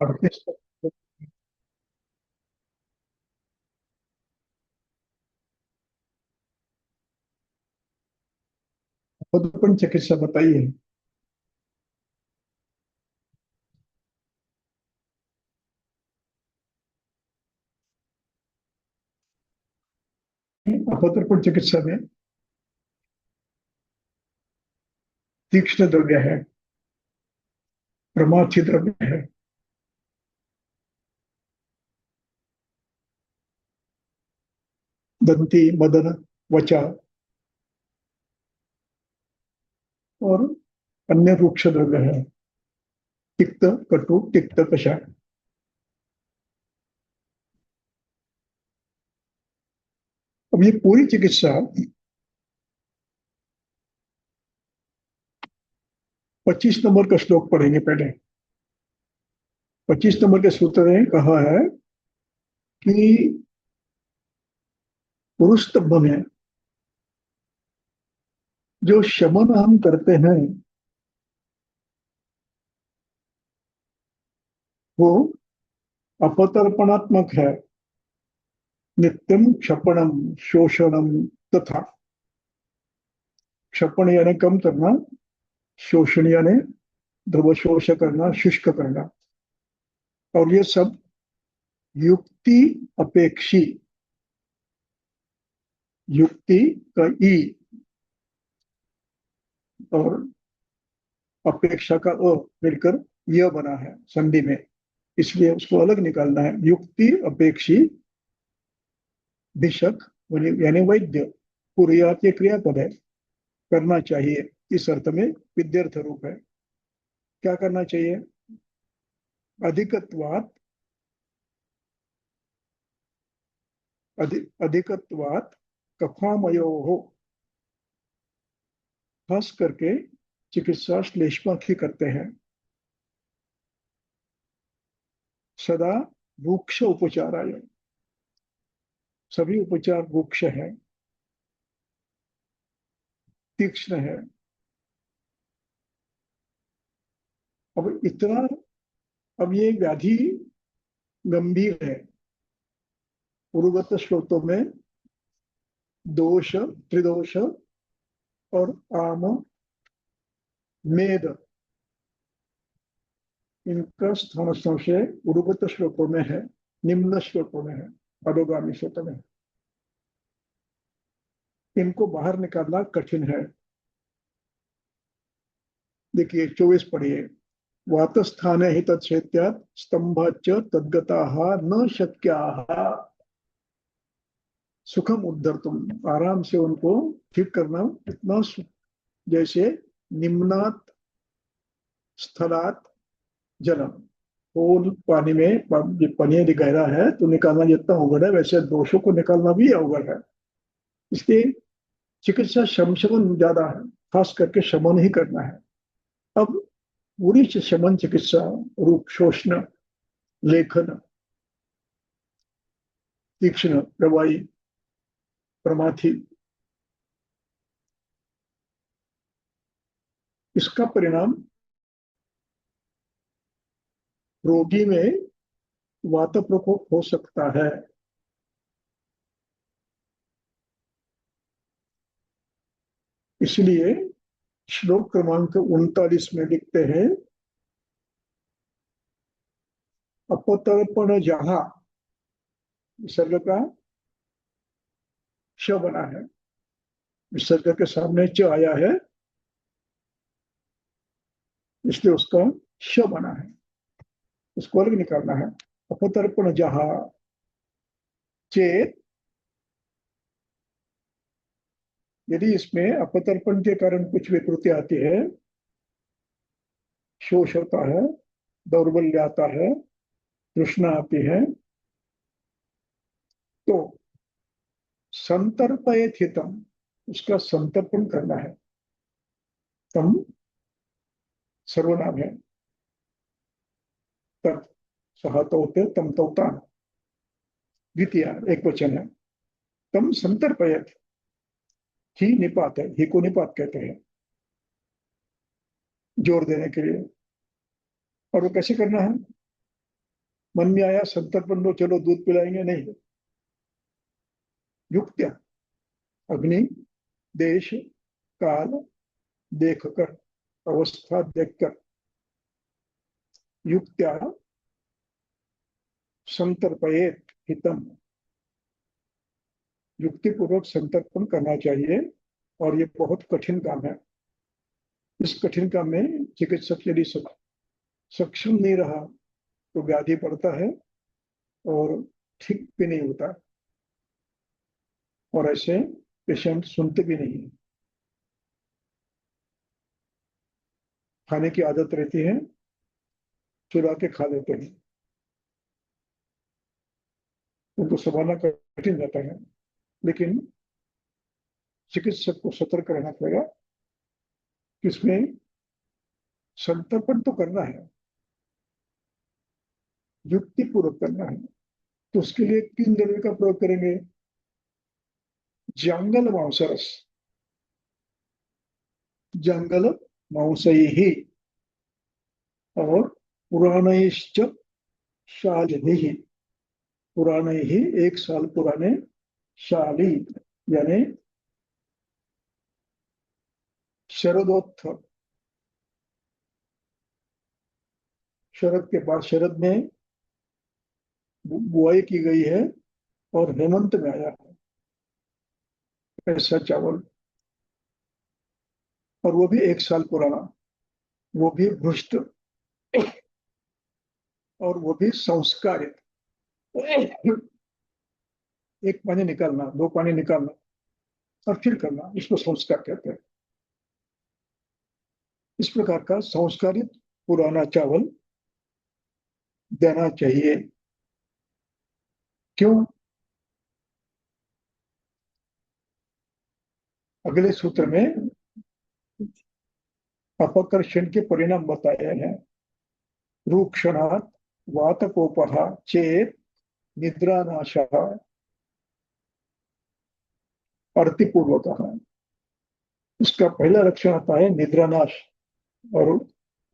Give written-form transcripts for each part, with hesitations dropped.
38 अधोपन चिकित्सा बताइए। अधोपन चिकित्सा में तीक्ष्ण द्रव्य है, प्रमाथी द्रव्य है, दंती मदन वचा और अन्य रूक्ष द्रव्य है, तिक्त कटु तिक्त कषाय। अब ये पूरी चिकित्सा 25 नंबर का श्लोक पढ़ेंगे पहले। 25 नंबर के सूत्र ने कहा है कि पुरुष स्तंभ में जो शमन हम करते हैं वो अपतर्पणात्मक है। नित्यम क्षपणम शोषणम तथा। क्षपण यानी कम करना, शोषण यानी ध्रुवशोष करना, शुष्क करना। और ये सब युक्ति अपेक्षी, युक्ति का ई और अपेक्षा का अ मिलकर यह बना है संधि में, इसलिए उसको अलग निकालना है। युक्ति अपेक्षी भिषक यानी वैद्य, पूर्यात ये क्रियापद है, करना चाहिए। इस अर्थ में विद्यर्थ रूप है। क्या करना चाहिए? अधिकत्वात, अधिकत्वात कफामयो हो, खास करके चिकित्सा श्लेष्मक ही करते हैं। सदा रूक्ष उपचाराय, सभी उपचार रूक्ष है, तीक्ष्ण है। अब इतना, अब ये व्याधि गंभीर है। पूर्वगत श्लोकों में दोष, त्रिदोष और आम मेद, इनका स्थान संशय पूर्वगत श्लोकों में है, निम्न श्लोकों में है, अधोगामी श्लोकों में। इनको बाहर निकालना कठिन है। देखिए 24 पढ़िए। वातस्थाने हि तत्क्षेत्यात् स्तंभाच्च तद्गताः न शक्याः सुखम उद्धर्तुम। आराम से उनको ठीक करना इतना जैसे निम्नात स्थलात जलम। खोल पानी में पानी यदि गहरा है तो निकालना जितना अवगढ़ है, वैसे दोषों को निकालना भी अवगढ़ है। इसलिए चिकित्सा शमन ज्यादा है, खास करके शमन ही करना है। अब पूरी शमन चिकित्सा, रूप शोषण, लेखन, तीक्ष्ण दवाई, प्रमाथी, इसका परिणाम रोगी में वात प्रकोप हो सकता है। इसलिए श्लोक क्रमांक 39 में लिखते हैं, अपतर्पण जहा, विसर्ग का श बना है, विसर्ग के सामने च आया है, इसलिए उसका श बना है, उसको अलग निकालना है। अपतर्पण जहा चेत, यदि इसमें अपतर्पण के कारण कुछ विकृति आती है, शोष होता है, दौर्बल्य आता है, तृष्णा आती है, तो संतर्पयत हितम, उसका संतर्पण करना है। तम सर्वनाम है, तत् सहतोते तम तोता, द्वितीय एक वचन है। तम संतर्पयत, ही निपात है, ही को निपात कहते हैं जोर देने के लिए। और वो कैसे करना है? मन में आया संतर्पण दो, चलो दूध पिलाएंगे, नहीं। युक्त्या, अग्नि, देश, काल देखकर, अवस्था देखकर, युक्त्या संतर्पयेत हितम, युक्ति पूर्वक संतर्पण करना चाहिए। और ये बहुत कठिन काम है। इस कठिन काम में चिकित्सक यदि सक्षम नहीं रहा तो व्याधि बढ़ता है और ठीक भी नहीं होता, और ऐसे पेशेंट सुनते भी नहीं। खाने की आदत रहती है, चुरा के खा लेते हैं, उनको संभालना कठिन रहता है। लेकिन चिकित्सक को सतर्क रहना पड़ेगा कि इसमें संतर्पण तो करना है, युक्ति पूर्वक करना है। तो उसके लिए किन द्रव्य का प्रयोग करेंगे? जंगल मांसरस, जंगल मांसई और पुराणश्च शालिनी, पुराने ही 1 साल पुराने, शाली यानी शरदोत्थ, शरद के बाद, शरद में बुआई की गई है और हेमंत में आया है, ऐसा चावल। और वो भी 1 साल पुराना, वो भी भ्रुष्ट, और वो भी संस्कारित। एक पानी निकालना, 2 पानी निकालना और फिर करना, इसको संस्कार कहते हैं। इस प्रकार का संस्कारित पुराना चावल देना चाहिए। क्यों? अगले सूत्र में अपकर्षण के परिणाम बताए हैं। रूक्षणात् वातकोपः चेत निद्रानाशः अर्तिपूर्वकः। उसका पहला लक्षण आता है निद्रानाश और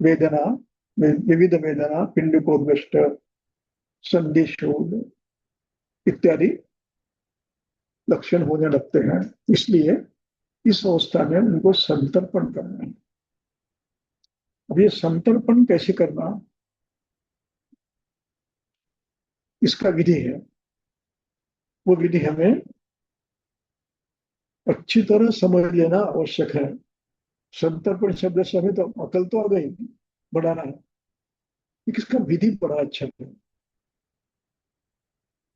वेदना, विविध वेदना, पिंडकोद्गष्ट, संधिशूल इत्यादि लक्षण होने लगते हैं। इसलिए इस अवस्था में उनको संतर्पण करना है। अब ये संतर्पण कैसे करना, इसका विधि है। वो विधि हमें अच्छी तरह समझ लेना आवश्यक है। संतर्पण शब्द से हमें तो अकल तो आ गई, बढ़ाना है, इसका विधि बड़ा अच्छा है।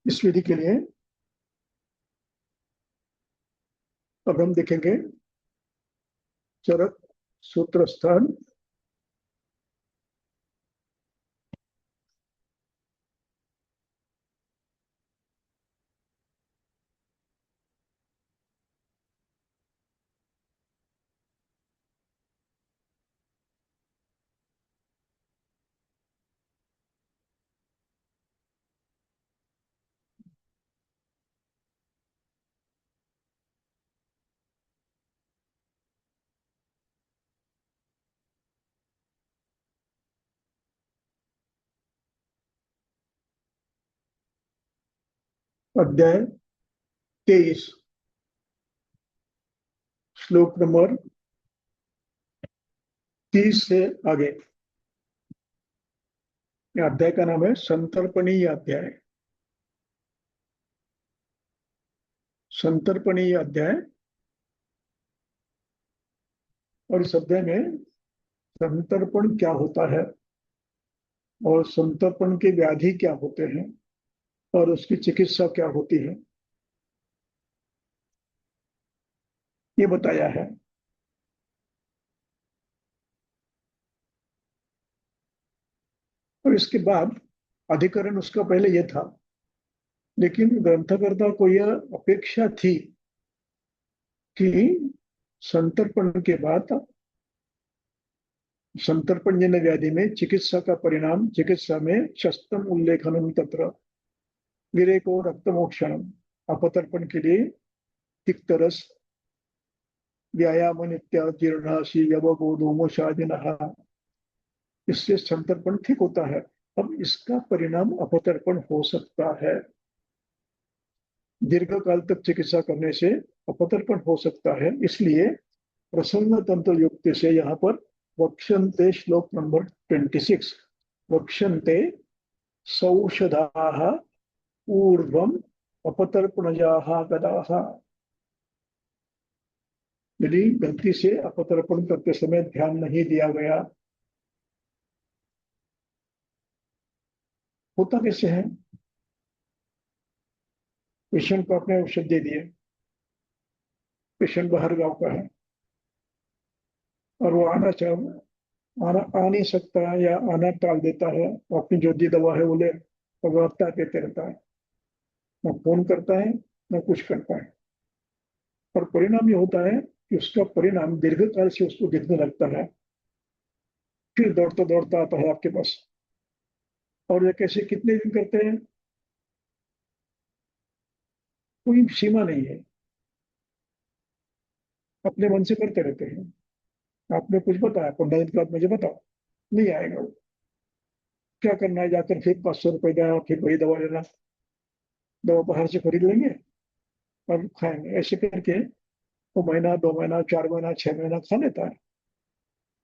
इस विधि के लिए अब हम देखेंगे चरक सूत्र स्थान अध्याय 23 श्लोक नंबर 30 से आगे। अध्याय का नाम है संतर्पणीय अध्याय। संतर्पणीय अध्याय। और इस अध्याय में संतर्पण क्या होता है और संतर्पण के व्याधि क्या होते हैं और उसकी चिकित्सा क्या होती है, ये बताया है। और इसके बाद अधिकरण उसका पहले यह था, लेकिन ग्रंथकर्ता को यह अपेक्षा थी कि संतर्पण के बाद, संतर्पण जन्य व्याधि में चिकित्सा का परिणाम, चिकित्सा में शस्त्रम उल्लेखनम तत्र विरेको रक्तमोक्षणम, अपतर्पण के लिए तिक्तरस, व्यायाम नित्याजीर्णासी यवगोधूमोषादिनः, इससे संतर्पण ठीक होता है। अब इसका परिणाम अपतर्पण हो सकता है। दीर्घ काल तक चिकित्सा करने से अपतर्पण हो सकता है, इसलिए प्रसन्न तंत्र युक्ति से यहाँ पर वक्षन्ते श्लोक नंबर 26, वक्षन्ते सौषधाः ऊर्ध्वम् अपतर्पणजाः गदाः। यदि गलती से अपतर्पण करते समय ध्यान नहीं दिया गया, होता कैसे है, पेशेंट को आपने औषध दे दिए, पेशेंट बाहर गांव का है और वो आना चाह आना आ नहीं सकता है या आना टाल देता है, तो अपनी जो दी दवा है वो ले भगवत्ता देते रहता है, न फोन करता है न कुछ करता है। और परिणाम ये होता है कि उसका परिणाम दीर्घकाल से उसको दिखने लगता है, फिर दौड़ता दौड़ता आता है आपके पास। और ये कैसे कितने दिन करते हैं, कोई सीमा नहीं है, अपने मन से करते रहते हैं। आपने कुछ बताया 15 दिन के बाद मुझे बताओ, नहीं आएगा वो। क्या करना है, जाकर फिर 500 रुपए देना, फिर वही दवा लेना, दवा बाहर से खरीद लेंगे और खाएंगे, ऐसे करके वो महीना 2 महीना 4 महीना 6 महीना खा लेता है।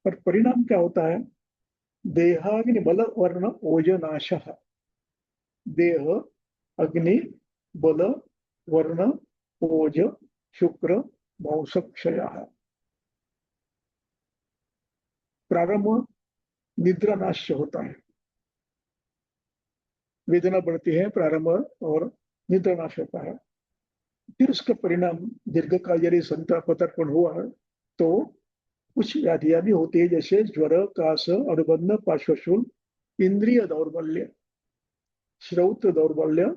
पर परिणाम क्या होता है, देहाग्नि बल वर्ण ओजनाश, देह अग्नि बल वर्ण ओज शुक्र वंशक्षय। प्रारंभ निद्रा नाश होता है, वेदना बढ़ती है प्रारंभ, और निद्रा नाश होता है। फिर उसका परिणाम दीर्घकाल यदि संतापतर्पण हुआ तो कुछ व्याधियां भी होती है, जैसे ज्वर, काश, अनुबंध, पार्श्वशूल, इंद्रिय दौर्बल्य, श्रौत दौर्बल्य,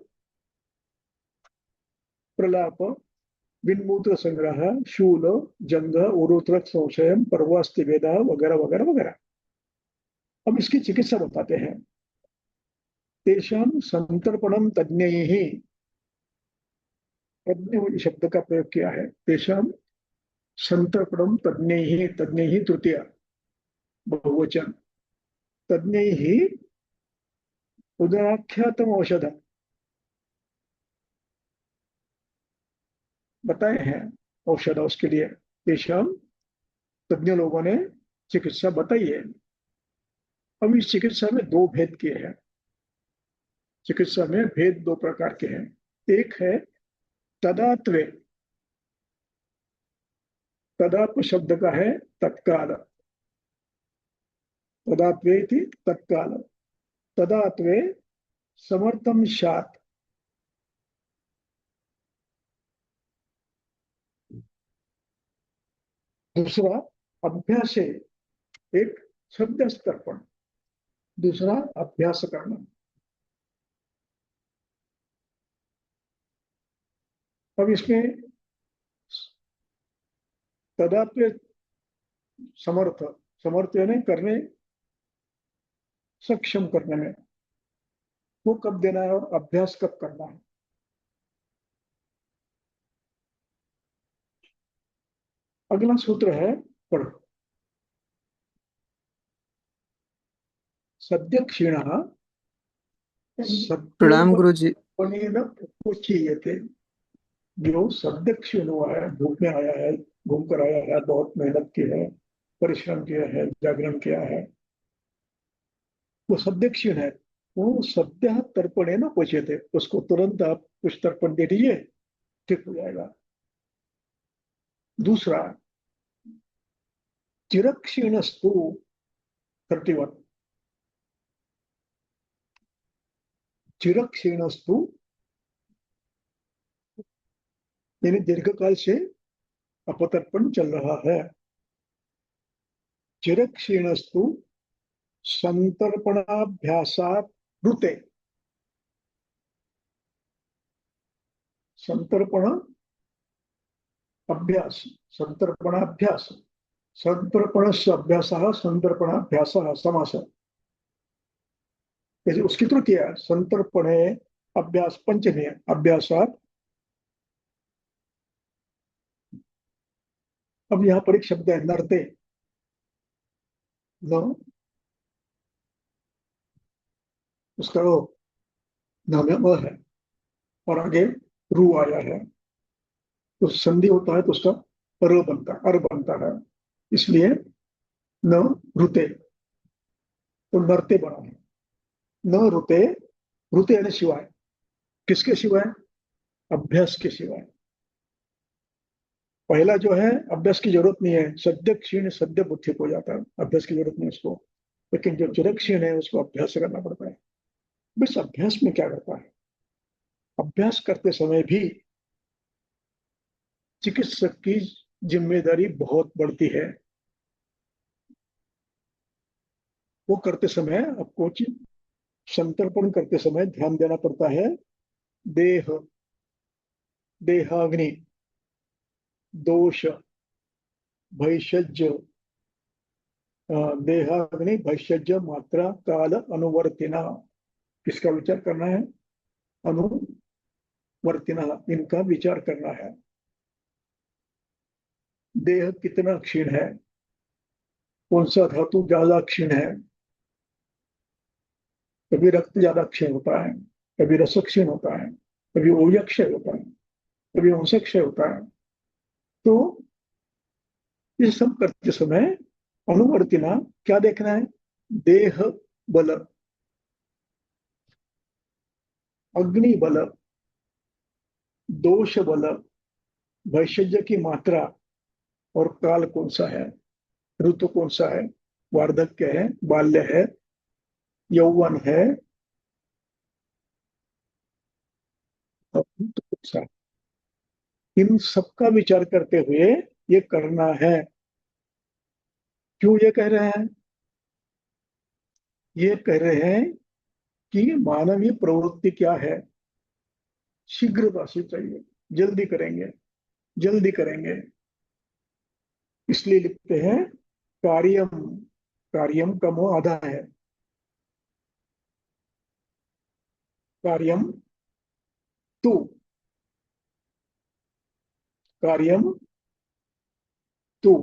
प्रलाप, विन्मूत्र संग्रह, शूल, जंग, उरुत्रक संशय, परवास्ति वेदा वगैरह वगैरह वगैरह। अब इसकी चिकित्सा बताते हैं। तेषां संतर्पणम तज्ञैः, तज्ञ शब्द का प्रयोग किया है, तेषां संतर्पणम तज्ञैः, तज्ञैः तृतीय बहुवचन, तज्ञैः उदराख्यातम औषधम बताए हैं, औषध उसके लिए तेषां, तज्ञ लोगों ने चिकित्सा बताई है। अब इस चिकित्सा में दो भेद किए हैं, चिकित्सा में भेद दो प्रकार के हैं। एक है तदात्वे, तदात्व शब्द का है तत्काल, तदात्वे थी तत्काल, तदात्वे समर्थम शात। दूसरा अभ्यास है, एक शब्द तर्पण, दूसरा अभ्यास करना। अब इसमें तदात्व समर्थ, समर्थ यानी करने, सक्षम करने में, वो कब देना है और अभ्यास कब करना है। अगला सूत्र है, पढ़ो। सद्य क्षीण सद्यो प्रणाम गुरु जी। उच्चीयते। जो सद्य क्षीण हुआ है, धूप में आया है, घूम कर आया है, बहुत मेहनत की है, परिश्रम किया है, जागरण किया है, वो सद्य क्षीण है। वो सद्य तर्पण है ना, पूछे थे उसको, तुरंत आप कुछ तर्पण दे दीजिए, ठीक हो जाएगा। दूसरा चिरक्षीणस्तु, 31, चिरक्षीणस्तु यानी दीर्घकाल से अपतर्पण चल रहा है। चिरक्षीणस्तु संतर्पणाभ्यासात कृते, संतर्पण अभ्यास, संतर्पणाभ्यास, संतर्पणस्य अभ्यासः संतर्पणाभ्यासः समास, जैसे उसकी तृतीया संतर्पणे अभ्यास पंचमी अभ्यासात। अब यहाँ पर एक शब्द है नरते, न उसका वो नाम है अ है, और आगे रू आया है, तो संधि होता है तो उसका अर बनता है। इसलिए न रुते, तो नरते बना है। न रुते, रुते यानी सिवाय, किसके सिवाय? अभ्यास के सिवाय। पहला जो है, अभ्यास की जरूरत नहीं है, सद्य क्षीण सद्य बुद्धि हो जाता है, अभ्यास की जरूरत नहीं उसको। लेकिन जो चिरक क्षीण है उसको अभ्यास करना पड़ता है। बस अभ्यास में क्या करता है, अभ्यास करते समय भी चिकित्सक की जिम्मेदारी बहुत बढ़ती है। वो करते समय आपको संतर्पण करते समय ध्यान देना पड़ता है। देह, देहाग्नि, दोष, भैषज्य, देहाग्नि भैषज्य मात्रा काल अनुवर्तिना, किसका विचार करना है? अनुवर्तिना, इनका विचार करना है। देह कितना क्षीण है, कौन सा धातु ज्यादा क्षीण है? कभी रक्त ज्यादा क्षय होता है, कभी रस क्षय होता है, कभी ओज क्षय होता है, कभी अंश क्षय होता है। तो ये सब करते समय अनुवर्तिना क्या देखना है? देह बल, अग्नि बल, दोष बल, भैषज्य की मात्रा, और काल कौन सा है, ऋतु कौन सा है, वार्धक्य है, बाल्य है, यौवन है, और ऋतु कौन सा है। इन सबका विचार करते हुए ये करना है। क्यों ये कह रहे हैं? ये कह रहे हैं कि मानवीय प्रवृत्ति क्या है, शीघ्रता से चाहिए, जल्दी करेंगे, जल्दी करेंगे। इसलिए लिखते हैं कार्यम, कार्यम का मोह आधा है। कार्यम तू, कार्यम तू,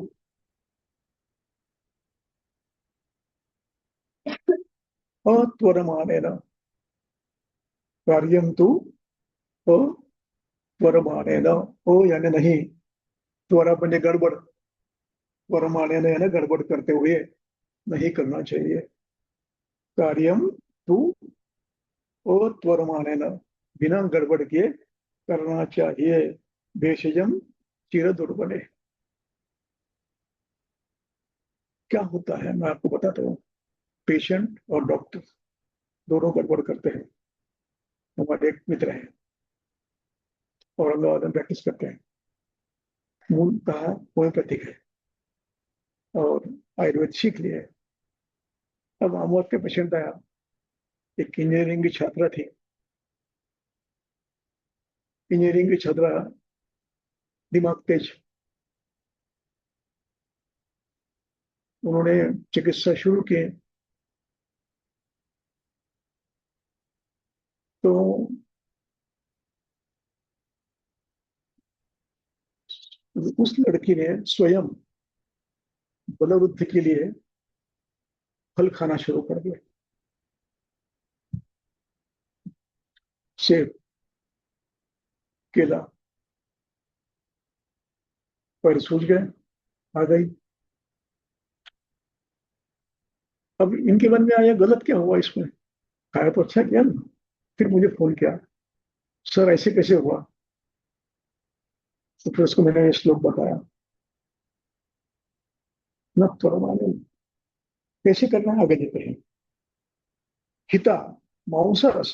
अत्वरमानेन, कार्यम तू अत्वरमानेन, ओ यानी नहीं, त्वरा बने गड़बड़, त्वरमानेन यानी गड़बड़ करते हुए, नहीं करना चाहिए। कार्यम तू अत्वरमानेन, बिना गड़बड़ के करना चाहिए। भेषजम चिर दुर्बले। क्या होता है मैं आपको बताता हूँ। पेशेंट और डॉक्टर दोनों गड़बड़ करते हैं। हमारे एक मित्र हैं, औरंगाबाद में प्रैक्टिस करते हैं, मूलतः होम्योपैथिक है और आयुर्वेद सीख लिए। अब आमोद के पेशेंट आया, एक इंजीनियरिंग की छात्रा थी, इंजीनियरिंग की छात्रा, दिमाग तेज। उन्होंने चिकित्सा शुरू की, तो उस लड़की ने स्वयं बलवृद्धि के लिए फल खाना शुरू कर दिया। सेब, केला, पैर सूज गए, आ गई। अब इनके मन में आया गलत क्या हुआ इसमें, खाया तो अच्छा किया ना। फिर मुझे फोन किया, सर ऐसे कैसे हुआ? तो फिर उसको मैंने ये श्लोक बताया, न थोड़ा मालूम कैसे करना है, आगे देते हैं। हिता मांसरस,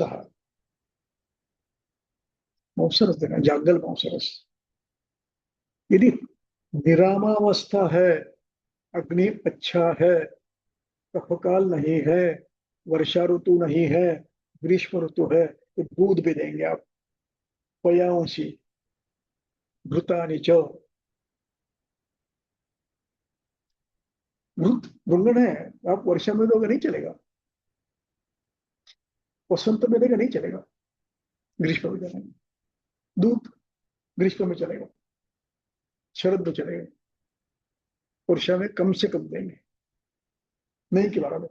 मांसरस देना, जागल मांसरस। यदि निरामावस्था है, अग्नि अच्छा है, कफकाल नहीं है, वर्षा ऋतु नहीं है, ग्रीष्म ऋतु है, तो दूध भी देंगे आप। पयांसी घृतानि च, घृत रुंगण है, आप वर्षा में दोगे नहीं चलेगा, वसंत में देगा नहीं चलेगा, ग्रीष्म में चलेगा। दूध ग्रीष्म में चलेगा, शरद में चलेगा, वर्षा में कम से कम देंगे, नहीं कि बराबर।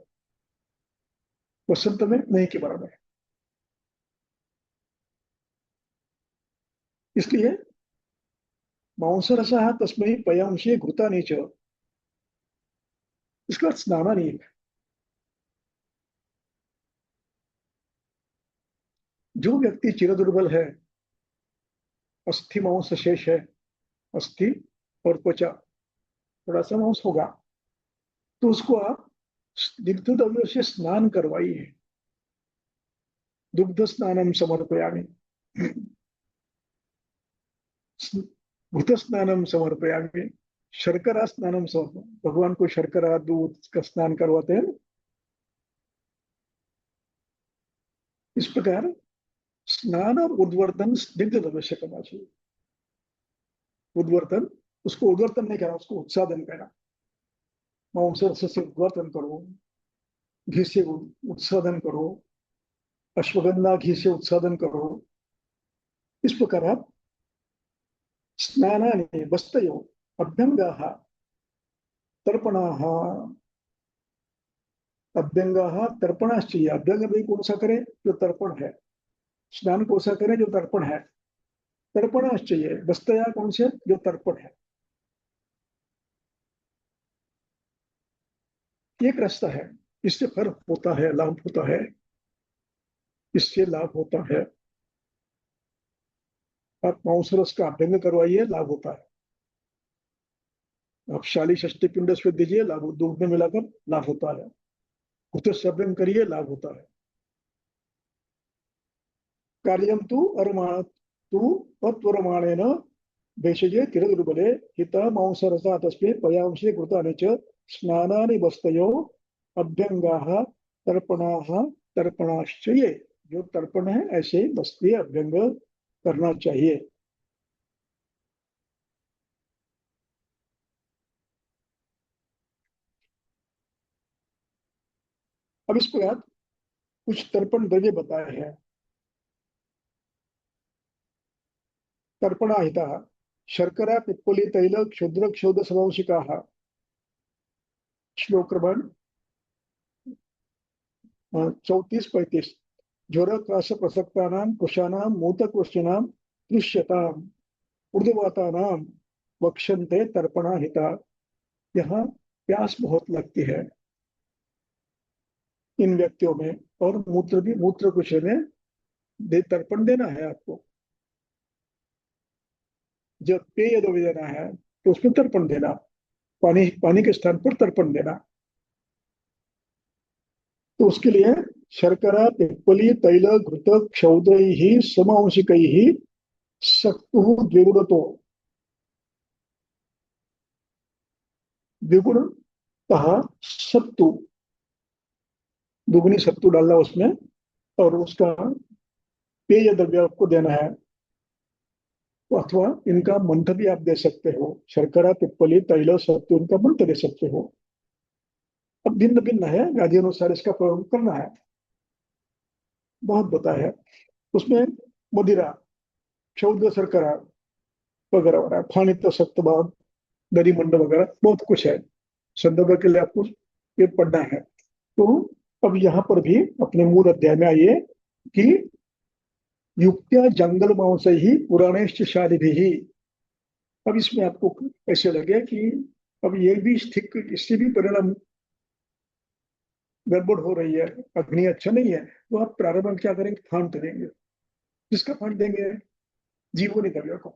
वसंत में नहीं के बराबर है। इसलिए मांसरसः तस्मै पयांशे घृतानि च, इसका अर्थ स्नाना नहीं है। जो व्यक्ति चिर दुर्बल है, अस्थि मांस शेष है, अस्थि और त्वचा, थोड़ा सा मांस होगा, तो उसको आप दुग्ध द्रव्य से स्नान करवाइए। दुग्ध स्नानम समर्पयामि, घृत स्नानम समर्पयामि, शर्करा स्नानम समर्पयामि। भगवान को शर्करा दूध का स्नान करवाते हैं। इस प्रकार स्नान और उद्वर्तन स्निग्ध द्रव्य से करना चाहिए। उद्वर्तन, उसको उद्वर्तन नहीं करना, उसको उत्सादन करना। मांस से उद्वर्तन करो, घी से उत्सादन करो, अश्वगंधा घी से उत्सादन करो। इस प्रकार आप स्नानानि वस्तयो अभ्यंगाः तर्पणाः, अभ्यंगाः तर्पणाश्चर्य, अभ्यंग भी कौन सा करे? जो तर्पण है। स्नान कौन सा करे? जो तर्पण है। तर्पणाश्चर्य वस्तया कौन से? जो तर्पण है। एक रास्ता है, इससे फर्क होता है, लाभ होता है, इससे लाभ होता है। आप मांसरस का अभ्यंग करवाइए, लाभ होता है। आप शाली षष्ठी पिंड से दीजिए, लाभ, दूध में मिलाकर लाभ होता है। उसे अभ्यंग करिए, लाभ होता है। कार्यम तु अरमा तु तत्वरमाणेन भेषजे तिरदुर्बले हित मांसरसा तस्मे पयांशे कृतानि च स्नानानि वस्तयो अभ्यंगाः तर्पणाः तर्पणाश्च ये। जो तर्पण है ऐसे वस्तुएं अभ्यंग करना चाहिए। अब इस प्रकार कुछ तर्पण द्रव्य बताए हैं। तर्पणाहिता शर्करा पिप्पली तैल क्षुद्र क्षोध समांशिका। श्लोक क्रमांक 34-35। ज्वरकाश प्रसक्तानां कुशानां मूतकृष्णानां दृश्यताम् ऊर्ध्ववातानां वक्षन्ते तर्पणाहिता। यहाँ प्यास बहुत लगती है इन व्यक्तियों में, और मूत्र भी, मूत्र कुश में तर्पण देना है आपको। जब पेय द्रव्य देना है तो उसमें तर्पण देना, पानी, पानी के स्थान पर तर्पण देना। तो उसके लिए शर्करा पिप्पली तैल घृत क्षौदैः समांशिकैः सक्तुः द्विगुणतो द्विगुणतः सत्तु, दुगुनी सत्तू डालना उसमें, और उसका पेय द्रव्य आपको देना है। अथवा इनका मंत्र भी आप दे सकते हो, शर्करा पिप्पली तैल सत्तू, इनका मंत्र दे सकते हो। अब भिन्न भिन्न है, व्याधि अनुसार इसका प्रयोग करना है। बहुत बताया है उसमें। मदिरा, क्षौद शर्करा वगैरह वगैरह, फानित सप्तभाग, दरिमंड वगैरह बहुत कुछ है। संदर्भ के लिए आपको ये पढ़ना है। तो अब यहाँ पर भी अपने मूल अध्याय में आइए कि युक्त्या जंगल मांस ही पुराणेश्च शादी भी। अब इसमें आपको ऐसे लगे कि अब ये भी ठीक, इससे भी परिणाम गड़बड़ हो रही है, अग्नि अच्छा नहीं है, तो आप प्रारंभ में क्या करेंगे? फांट देंगे। किसका फांट देंगे? जीवनी द्रव्य को,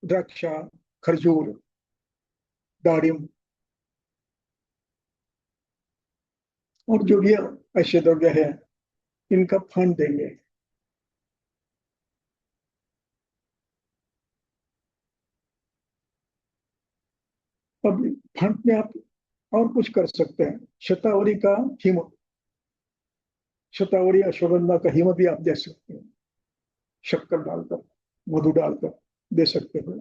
द्राक्षा, खरजूर, दारिम, और जो भी ऐसे द्रव्य है, इनका फांट देंगे। अब फांट में आप और कुछ कर सकते हैं। शतावरी का हिम, शतावरी अश्वगंधा का हिम भी आप दे सकते हैं, शक्कर डालकर, मधु डालकर दे सकते हो।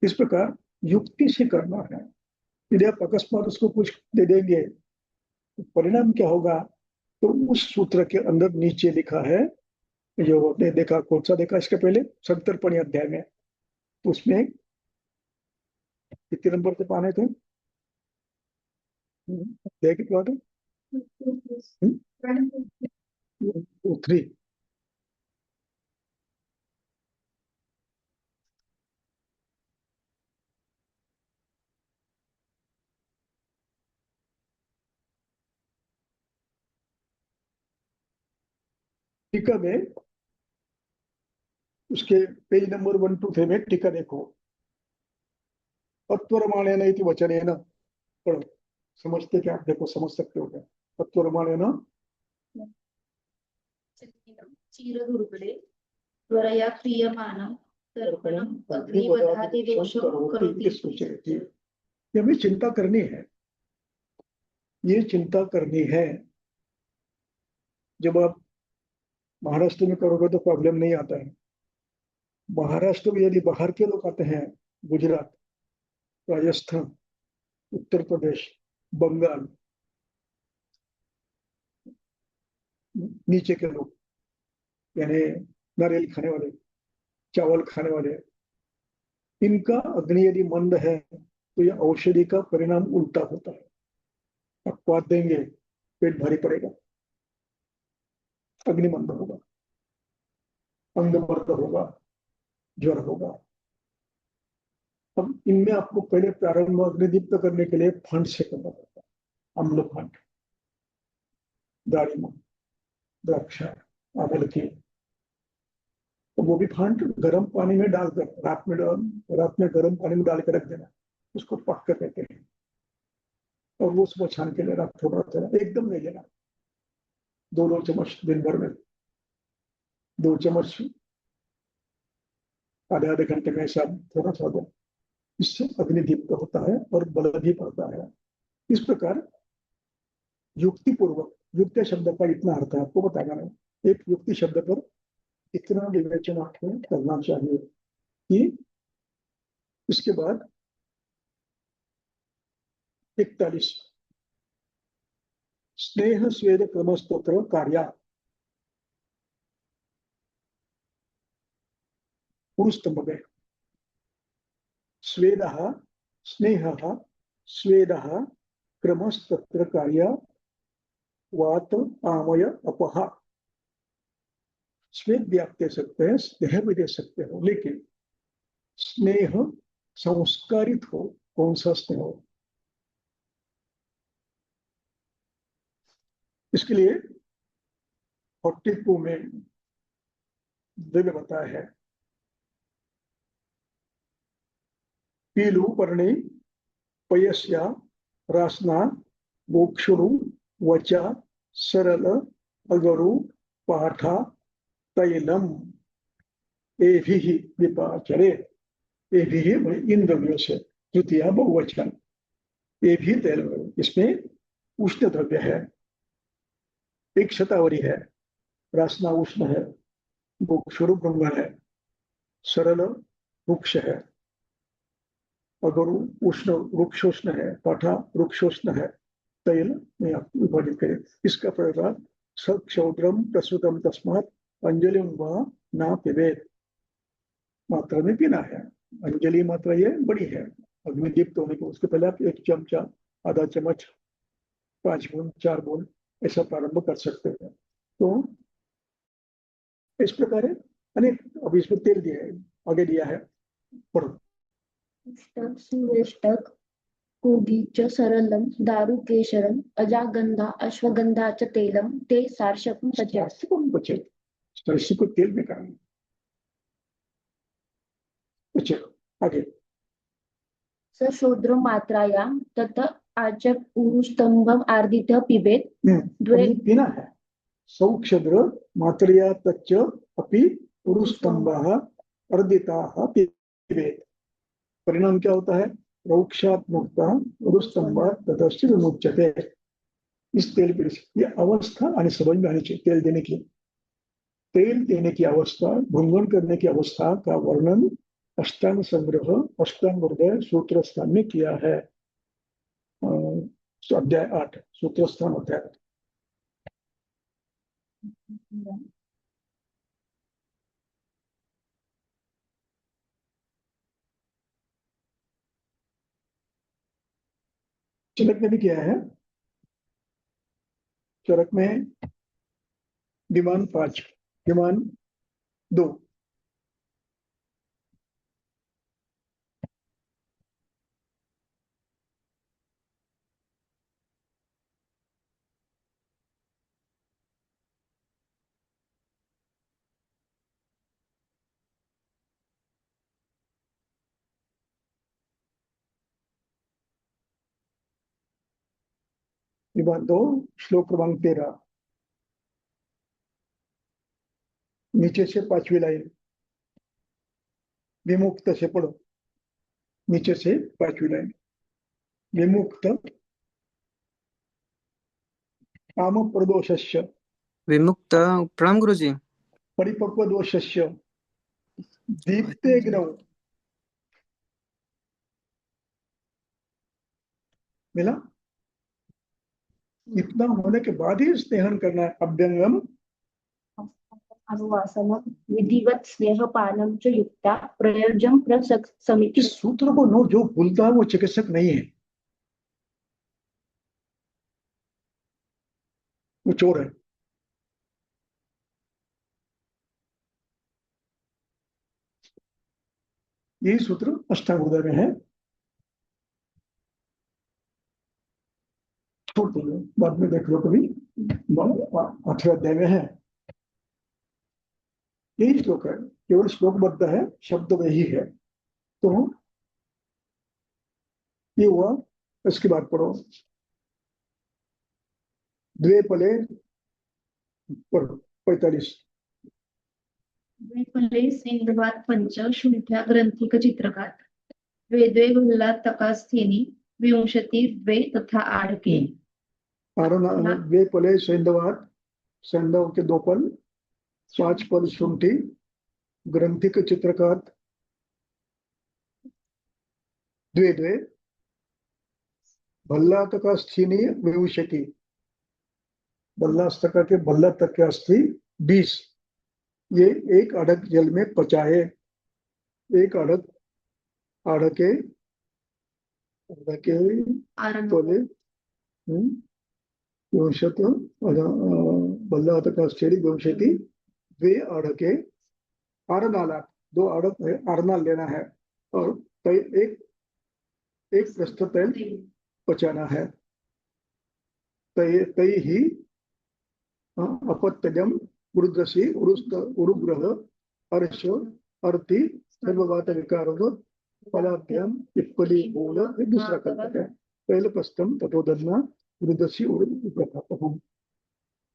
इस प्रकार युक्ति से करना है। यदि आप अकस्मात उसको कुछ दे देंगे तो परिणाम क्या होगा? तो उस सूत्र के अंदर नीचे लिखा है, जो आपने देखा, कौन सा देखा इसके पहले, 70वें अध्याय में, तो उसमें कितने नंबर से पाने थे? अध्याय कितना था? थ्री। टीका में उसके पेज नंबर 1 to 3 में टीका देखो। तत्वरमाणेन इति वचनेन, पढ़ो, समझते क्या? देखो, समझ सकते हो क्या? तत्वरमाणेन चीरदुर्बले त्वरया क्रियमाणं तर्पणम् अग्निवधादिदोषं करोति। सूचयति। ये हमें चिंता करनी है, ये चिंता करनी है। जब आप महाराष्ट्र में करोगे तो प्रॉब्लम नहीं आता है। महाराष्ट्र में यदि बाहर के लोग आते हैं, गुजरात, राजस्थान, उत्तर प्रदेश, बंगाल, नीचे के लोग, यानी नारियल खाने वाले, चावल खाने वाले, इनका अग्नि यदि मंद है तो यह औषधि का परिणाम उल्टा होता है। आप स्वाद देंगे, पेट भारी पड़ेगा, अग्नि मंद होगा, अंग मंद होगा, ज्वर होगा। अब इनमें आपको पहले प्रारंभ अग्निदीप्त करने के लिए फंड से करना पड़ता है। अम्ल फंड, दारिमा, द्राक्षा, आंवल की, तो वो भी फंड गर्म पानी में डालकर रात में गर्म पानी में डालकर रख देना, उसको पक कर देते हैं। और वो सुबह छान के लेना, थोड़ा थोड़ा, एकदम नहीं लेना। 2-2 चम्मच दिन भर में, 2 चम्मच आधे आधे घंटे में, ऐसा थोड़ा थोड़ा। इससे अग्नि दीप्त होता है और बल भी पड़ता है। इस प्रकार युक्ति पूर्वक, युक्त शब्द का इतना अर्थ है आपको बताना है। एक युक्ति शब्द पर इतना विवेचन आपको करना चाहिए कि इसके बाद 41 स्नेह स्वेद क्रमस्तोत्र कार्या पुरुस्तंभ में स्वेद स्नेह स्वेद क्रमस्तोत्र कार्य वात आमय अपहा। स्वेद भी आप दे सकते हैं, स्नेह भी दे सकते हो, लेकिन स्नेह संस्कारित हो। कौन सा स्नेह हो? इसके लिए 42 में दिव्य बताया है। पीलू पर्णी पयस्या रासना मोक्षुरु वचा सरल अगरु पाठा तैलम एभिः विपाचरे। एभिः इन द्रव्यों से, तृतीया बहुवचन, ये भी तैल, इसमें उष्ण द्रव्य है। एक शतावरी है, रासना उष्ण है, मोक्षुरु ब्रह्म है, सरल वृक्ष है, अगरु उष्ण वृक्षोष्ण है, पाठा वृक्षोष्ण है, तैल में आप विभाजित करें। इसका प्रकार सक्षौद्रम प्रसुतम तस्मात् अंजलि व ना पिबेत, मात्रा में पीना है। अंजलि मात्रा ये बड़ी है। अग्निदीप्त होने के उसके पहले आप 1 चमचा, आधा चम्मच, 5 बूंद, 4 बूंद ऐसा प्रारंभ कर सकते हैं। तो इस प्रकार है। अनेक, अब इसमें तेल दिया है, आगे दिया है, पढ़ो। सुवेष्टक कोगी च सरलम दारुकेशरम अजागंधा अश्वगंधा च तेलम ते सार्शकं पचे। सरसी को तेल में करना। अच्छा, आगे। सशोद्र मात्राया तत आचक उरुस्तंभम आर्दित पिबेत। द्वे पीना है। सौक्षद्र मात्रया तच्च अपि उरुस्तंभः अर्दिताः पिबेत। परिणाम क्या होता है? रौक्षात् मुक्ता उरुस्तंभात् ततश्च विमुच्यते। इस तेल पीने से ये अवस्था आने समझ में आनी चाहिए। तेल देने की, तेल देने की अवस्था, भुंगन करने की अवस्था का वर्णन अष्टांग संग्रह, अष्टांग हृदय सूत्र स्थान में किया है। अध्याय 8 सूत्र स्थान अध्याय। चिलक ने भी किया है। चरक में विमान 5, विमान 2। विमान 2, श्लोक क्रमांक 13, नीचे से 5वीं लाइन, विमुक्त से पढ़ो, नीचे से 5वीं लाइन। विमुक्त काम प्रदोषस्य विमुक्त। प्रणाम गुरुजी। परिपक्व दोषस्य दीप्ते ग्नौ। मिला? इतना होने के बाद ही स्नेहन करना है। अभ्यंगम अनुवासनम विधिवत स्नेहपानम च युक्ता प्रयोजन समिति। इस सूत्र को नो, जो भूलता है वो चिकित्सक नहीं है, वो चोर है। यही सूत्र अष्टांग हृदय में है। छोड़ दो, बाद में देख लो कभी, 8वें अध्याय में है। यही श्लोक है, केवल श्लोकबद्ध है, शब्द वही है। तो ये हुआ। इसकी बात पढ़ो, द्वे पले पढ़ो 45। द्विपले सेन्द्रवात पंच शुंठ्या ग्रंथिक चित्रकात द्वे भल्लातकास्थेनि विंशति द्वे तथा आड़के। द्वे पले सैंधवात, सैंधव के 2 पल, 5 पल शुंठी, ग्रंथिक चित्रकात द्वे द्वे, भल्लातकास्थीनि विंशति, बल्लास्तक के बल्ला तक के अस्थि 20, ये एक अड़क जल में पचाए। एक अड़क आड़के तोले विंशत बल्लातकास्थीनि विंशति द्वे अड़के। आरनाला 2 अड़क है, आरनाल लेना है, और एक प्रस्थ तैल पचाना है। तय ही अपत्यजम उरुद्रसी उरुग्रह अर्श अर्ति सर्ववात विकारो फलाभ्याम पिप्पली मूल। दूसरा कल्पक है। पहले पस्तम तथोदन्ना उरुद्रसी उरुग्रह।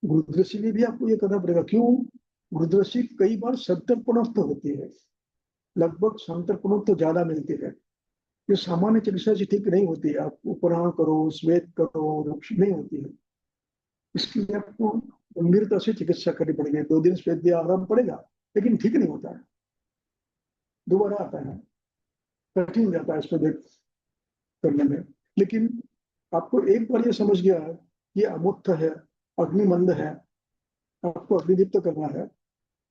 उरुद्रसी में भी आपको ये करना पड़ेगा। क्यों? उरुद्रसी कई बार संतर्पणोक्त होती है, लगभग संतर्पणोक्त ज्यादा मिलती है। ये सामान्य चिकित्सा से ठीक नहीं होती है। आप उपराण करो, श्वेत करो, नहीं होती है। इसके लिए आपको गंभीरता से चिकित्सा करनी पड़ेगी। 2 दिन श्वेत दिया आराम पड़ेगा, लेकिन ठीक नहीं होता है, दोबारा आता है, कठिन जाता है इसको देख करने में। लेकिन आपको एक बार ये समझ गया है, ये अमूर्त है, अग्निमंद है, आपको अग्निदीप्त करना है।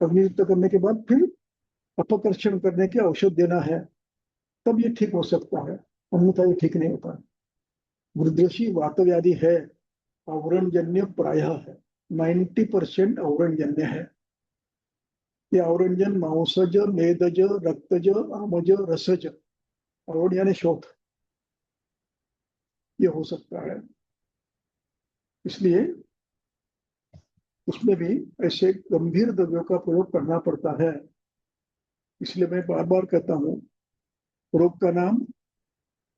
अग्निदीप्त करने के बाद फिर अपकर्षण करने के औषध देना है, तब ये ठीक हो सकता है, अन्यथा ये ठीक नहीं होता। गुरुदृषि वातव्याधि है, आवरणजन्य प्रायः है, 90% आवरणजन्य है। ये आवरणजन मांसज, मेदज, रक्तज, आमज, रसज, आवरण यानी शोथ, ये हो सकता है। इसलिए उसमें भी ऐसे गंभीर द्रव्यों का प्रयोग करना पड़ता है। इसलिए मैं बार बार कहता हूँ, रोग का नाम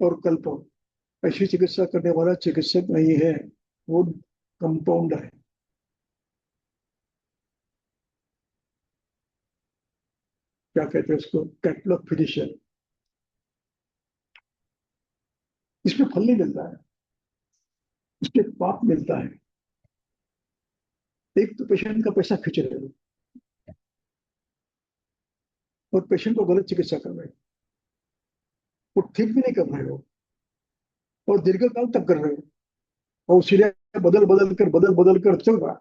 और कल्प, ऐसी चिकित्सा करने वाला चिकित्सक नहीं है, वो कंपाउंड है। क्या कहते हैं उसको? Cattle of physician. इसमें फल नहीं मिलता है, इसके पाप मिलता है। एक तो पेशेंट का पैसा खींच रहे हो और पेशेंट को गलत चिकित्सा कर रहे हो, वो ठीक भी नहीं कर रहे हो और दीर्घकाल तक कर रहे हो, और सिरे बदल बदल कर चल रहा है।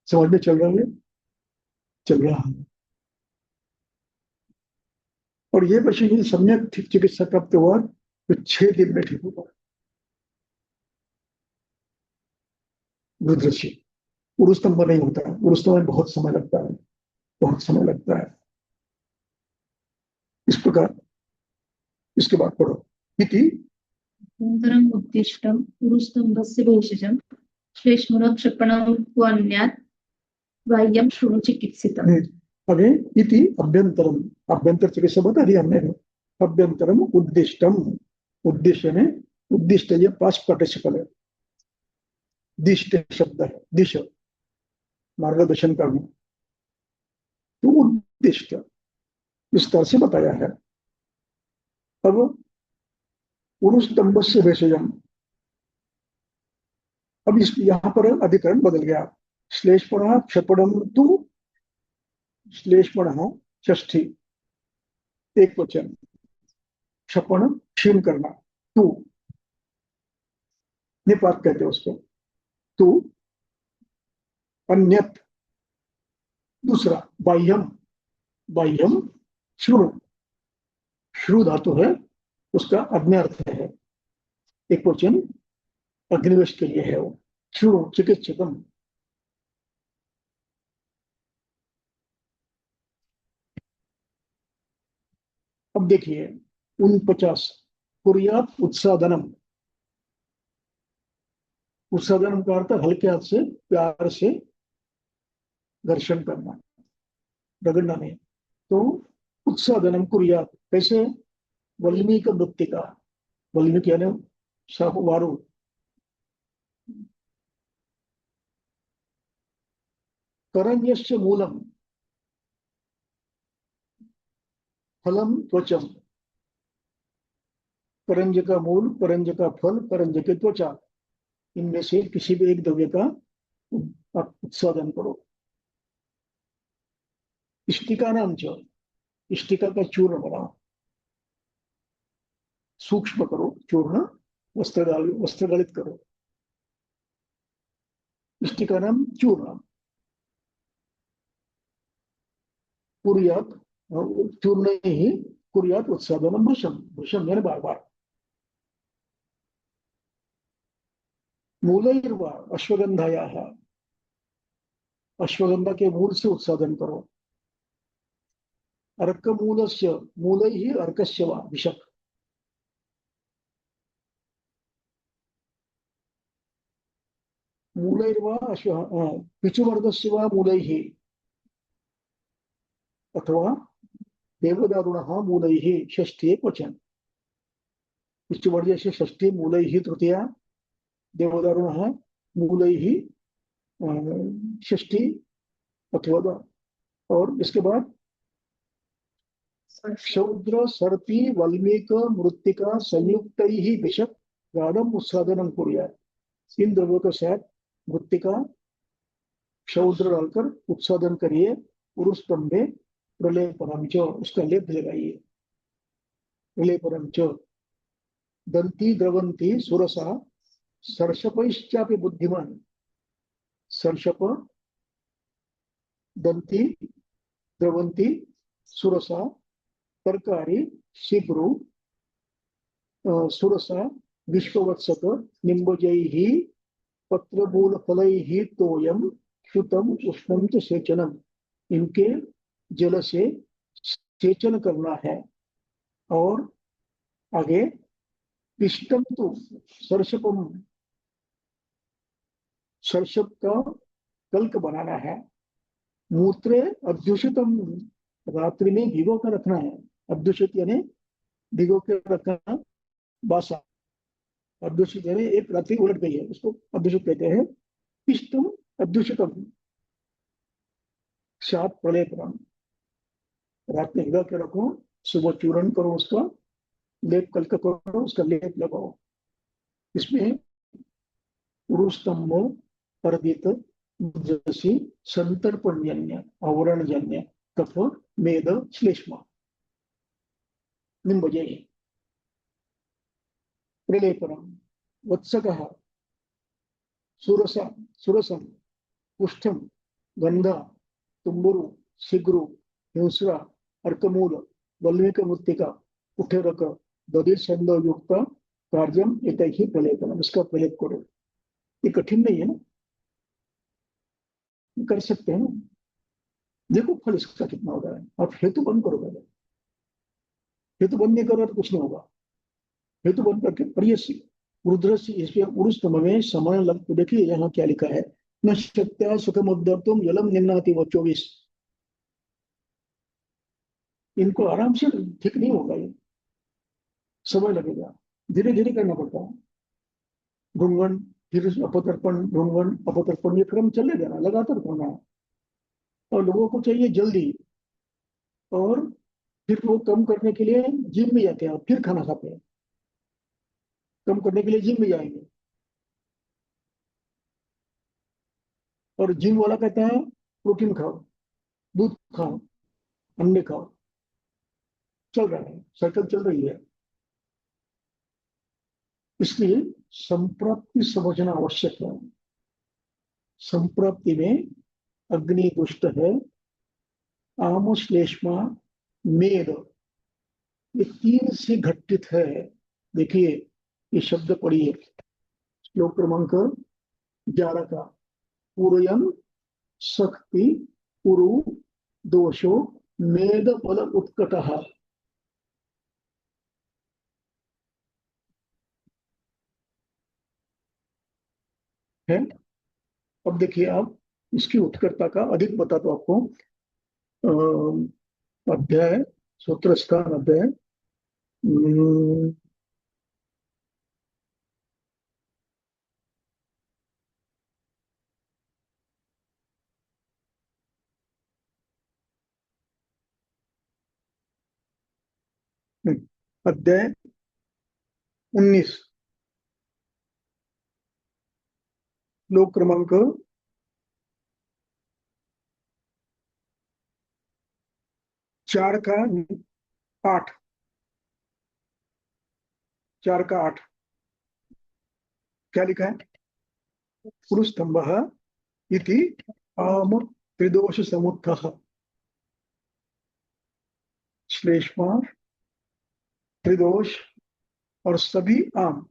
समझ में चल रहा है? चल रहा है। और ये पेशेंट यदि सम्यक चिकित्सा प्राप्त हुआ तो 6 दिन में ठीक होगा। रुद्रशी पुरुषतंभ नहीं होता है, पुरुषतंभ में बहुत समय लगता है, बहुत समय लगता है। इस प्रकार इसके बाद पढ़ो। इति अनन्तरम् उद्दिष्टं पुरुस्तम्भस्य भेषजं श्लेष्मणक्षपणं क्वन्यात् बाह्यं शृणु चिकित्सितम्। अगे इति अभ्यंतरम, अभ्यंतर चिकित्सा बता दिया हमने। अभ्यंतरम उद्दिष्टम, उद्देश्य में उद्दिष्ट ये पास्ट पार्टिसिपल है, दिष्ट शब्द है, दिश मार्गदर्शन करना, तो उद्दिष्ट इस तरह से बताया है। अब पुरुष से भेषजम, अब इस यहाँ पर अधिकरण बदल गया। श्लेष्मण क्षपणम तु, श्लेष्मण षष्ठी एक वचन, क्षपण क्षीण करना, तू निपात कहते हैं उसको, तू अन्यत दूसरा, बाह्यम, बाह्यम श्रु, श्रु धातु है उसका अग्न्यर्थ है, एक वचन अग्निवेश के लिए है वो, श्रु चिकित्सकम। अब देखिए 49 कुर्यात उत्सादनम, उत्सादनम का अर्थ हल्के हाथ से प्यार से घर्षण करना, रगड़ना नहीं। तो उत्सादनम कुर्यात कैसे, वल्मीक मृत्तिका, वल्मीक यानी साप वारु, करण्यस्य मूलम फलम त्वचम, करंज का मूल, करंज का फल, करंज की त्वचा, इनमें से किसी भी एक द्रव्य का आप उत्सादन करो। इष्टिका नाम च, इष्टिका का चूर्ण बनाओ, सूक्ष्म करो चूर्ण, वस्त्र गलित करो, इष्टिका नाम चूर्ण। कुर्यात चूर्ण ही, कुर्यात उत्सादनम भृशम, भृशम यानी बार बार। मूलैर्वा अश्वगंधायाः, अश्वगंधा के मूल से उत्सादन करो। अर्क मूलस्य, मूलैः अर्कस्य वा विषक, मूलैर्वा अश्व पिचुवर्गस्य वा मूलैः, अथवा देवदारुणः मूलैः षष्ठी एक वचन, पिचुवर्ग से षष्ठी, मूलैः तृतीया, देवदारुणः मूलैः षष्ठी अथवा, और इसके बाद शौद्र सर्पी वल्मीक मृत्तिका संयुक्त ही विषक गाढ़म उत्सादनम कुर्यात्, इन द्रव्यों के साथ मृत्तिका शौद्र डालकर उत्सादन करिए। पुरुष स्तंभे प्रलेपनम च, उसका लेप लगाइए, प्रलेपनम च। दंती द्रवंती सुरसा सर्षपैश्चापि बुद्धिमान, सर्षप दंती द्रवंती सुरसा, तरकारी शिब्रु सुरसा विश्ववत्सक निम्बजैहि पत्रमूल फलैहि तोयम शुतम उष्णम च सेचनम, इनके जल से सेचन करना है। और आगे पिष्टम तो सर्षपम, सर्षप का कल्क बनाना है। मूत्रे अद्यूषितम, रात्रि में भिगो कर रखना है, अद्यूषित यानी भिगो के रखना, बासा, अद्यूषित यानी एक रात्रि उलट गई है उसको अद्यूषित कहते हैं। पिष्टम अद्यूषितम, सात प्रलेपनम, रात में भिगा के रखो, सुबह चूर्ण करो, उसका लेप कल्क करो, उसका लेप लगाओ। इसमें पुरुषतंभ परदित जैसी संतर्पणजन्य, आवरणजन्य कफ मेद श्लेष्मा निम्बजय प्रलेपनम, वत्सकः सुरसा सुरसम पुष्टम गंधा तुम्बुरु शिग्रु हिंसरा अर्कमूल वल्मीक मृत्तिका उठेरक दधि छंद युक्त कार्यम एतैहि प्रलेपनम, इसका प्रलेप करो। ये कठिन नहीं है ना, कर सकते हैं ना। देखो फल इसका कितना हो रहा है। आप हेतु बंद करो पहले, हेतु बंद नहीं करो तो कुछ नहीं होगा। हेतु बंद करके प्रियसी रुद्र से इसमें उरुस्तम में समय लग, देखिए यहाँ क्या लिखा है, न शक्त्या सुखम उद्धर्तुम जलम निम्नाति वो 24। इनको आराम से ठीक नहीं होगा, ये समय लगेगा, धीरे धीरे करना पड़ता है। भ्रूंगन, फिर अपतर्पण, भ्रूंगन अपतर्पण, ये क्रम चलेगा ना, लगातार करना है। और लोगों को चाहिए जल्दी, और फिर वो कम करने के लिए जिम में जाते हैं, फिर खाना खाते हैं। कम करने के लिए जिम में जाएंगे, और जिम वाला कहता है प्रोटीन खाओ, दूध खाओ, अंडे खाओ। चल रहा है, साइकिल चल रही है। इसलिए संप्राप्ति समझना आवश्यक है। संप्राप्ति में अग्नि दुष्ट है, आमोश्लेष्मा, मेद, ये तीन से घटित है। देखिए ये शब्द पढ़िए, श्लोक क्रमांक 11 का, पूरयन शक्ति पुरु दोषो मेद बल उत्कट है। अब देखिए आप इसकी उत्कटता का अधिक बता दो आपको। अध्याय, सूत्र स्थान अध्याय, अध्याय 19, श्लोक क्रमांक 4 का 8, 4 का 8 क्या लिखा है, पुरुषस्तंभ इति आम त्रिदोष समुत्थः श्लेष्मा त्रिदोष और सभी आम,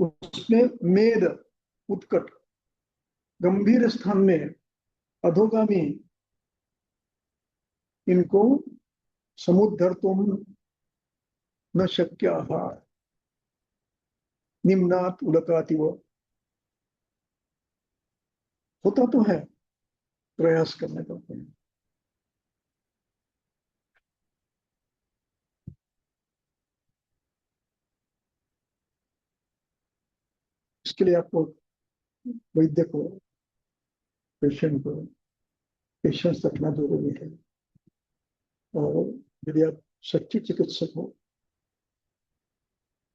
उसमें मेद उत्कट गंभीर स्थान में अधोगामी, इनको समुद्धर तुम न शक्य निम्नात उलकाति वो, होता तो है, प्रयास करने पड़ते हैं। इसके लिए आपको वैद्य को, पेशेंट को पेशेंस रखना जरूरी है। और यदि आप सच्चे चिकित्सक हो,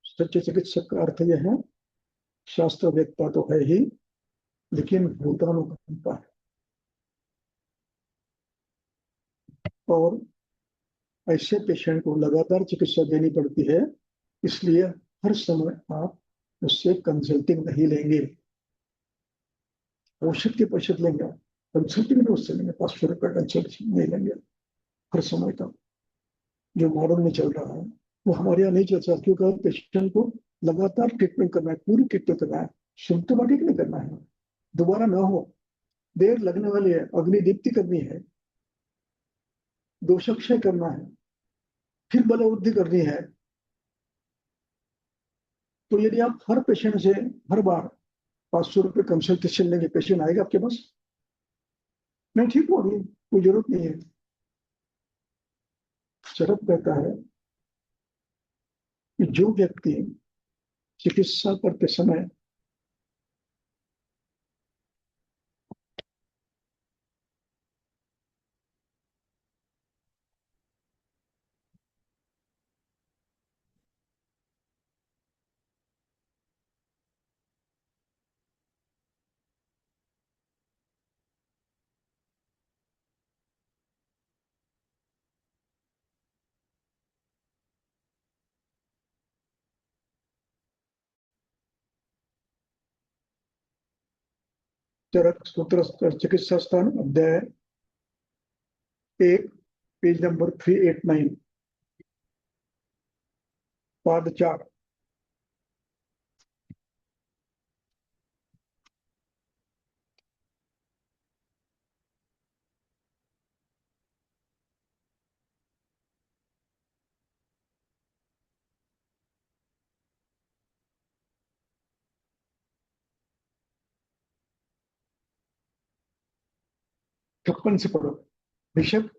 सच्चे चिकित्सक का अर्थ यह है, शास्त्र वेदता तो है ही, लेकिन भूतानुकंपा है। और ऐसे पेशेंट को लगातार चिकित्सा देनी पड़ती है, इसलिए हर समय आप उससे कंसल्टिंग नहीं लेंगे। औषध के पैसे लेंगे, कंसल्टिंग में उससे लेंगे, 500 रुपये कंसल्टिंग नहीं लेंगे हर समय का। जो मॉडर्न में चल रहा है वो हमारे यहाँ नहीं चल सकता, क्योंकि पेशेंट को लगातार ट्रीटमेंट करना है, पूरी ट्रीटमेंट करना है, सिम्टोमेटिक नहीं करना है, दोबारा ना हो, देर लगने वाली है, अग्निदीप्ति करनी है, दोषक्षय करना है, फिर बलवृद्धि करनी है। तो यदि आप हर पेशेंट से हर बार 500 रुपये कंसल्टेशन लेंगे, पेशेंट आएगा आपके पास, नहीं ठीक हो गई, कोई जरूरत नहीं है। शरद कहता है कि जो व्यक्ति चिकित्सा करते समय चरक सूत्र चिकित्सा स्थान अध्याय 1, पेज नंबर 389, पादचार। छप्पन से पढ़ो। ऋषभ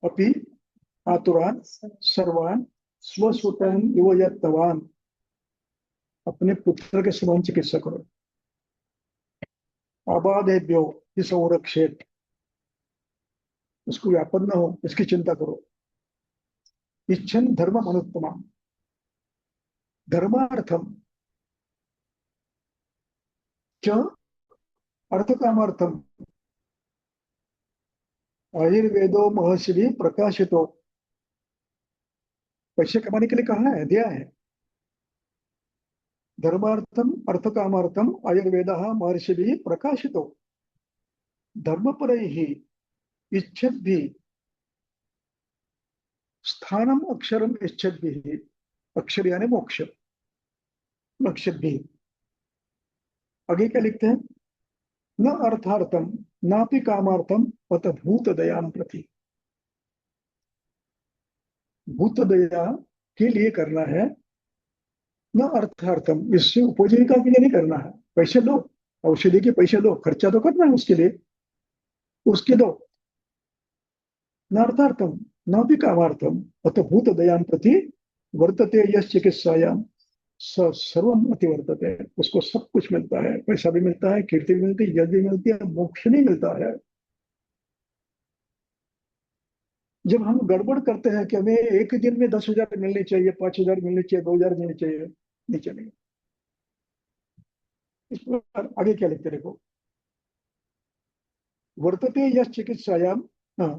अपि आतुरान सर्वान स्वसुतान युवयत्तवान। अपने पुत्र के समान चिकित्सा करो। आबादेभ्यो ही संरक्षेत। उसको व्यापन न हो इसकी चिंता करो। इच्छन धर्म अनुत्तमा। धर्मार्थम च अर्थकामार्थम आयुर्वेदो महर्षि प्रकाशितो। पैसे कमाने के लिए कहा है, दिया है। धर्मार्थम अर्थकामार्थम आयुर्वेद महर्षि प्रकाशितो। धर्म पर ही इच्छत भी स्थानम अक्षरम इच्छत भी। अक्षर यानी मोक्ष। इच्छत भी आगे क्या लिखते हैं, न अर्थार्थम नापि कामार्थम अत भूत दयाम प्रति। भूत दया के लिए करना है, न अर्थार्थम इससे उपजीविका के लिए नहीं करना है। पैसे लो, औषधि के पैसे लो, खर्चा तो करना है उसके लिए, उसके दो। न अर्थार्थम नापि कामार्थम अत भूत दयाम प्रति वर्तते यश चिकित्सायाम सर्वम अति वर्तते। उसको सब कुछ मिलता है, पैसा भी मिलता है, कीर्ति भी मिलती है, यश भी मिलती है, मोक्ष नहीं मिलता है। जब हम गड़बड़ करते हैं कि हमें एक दिन में 10,000 मिलनी चाहिए, 5,000 मिलनी चाहिए, 2,000 मिलनी चाहिए, नहीं चलेगा। इस पर आगे क्या लिखते देखो, वर्तते यश चिकित्सायाम हाँ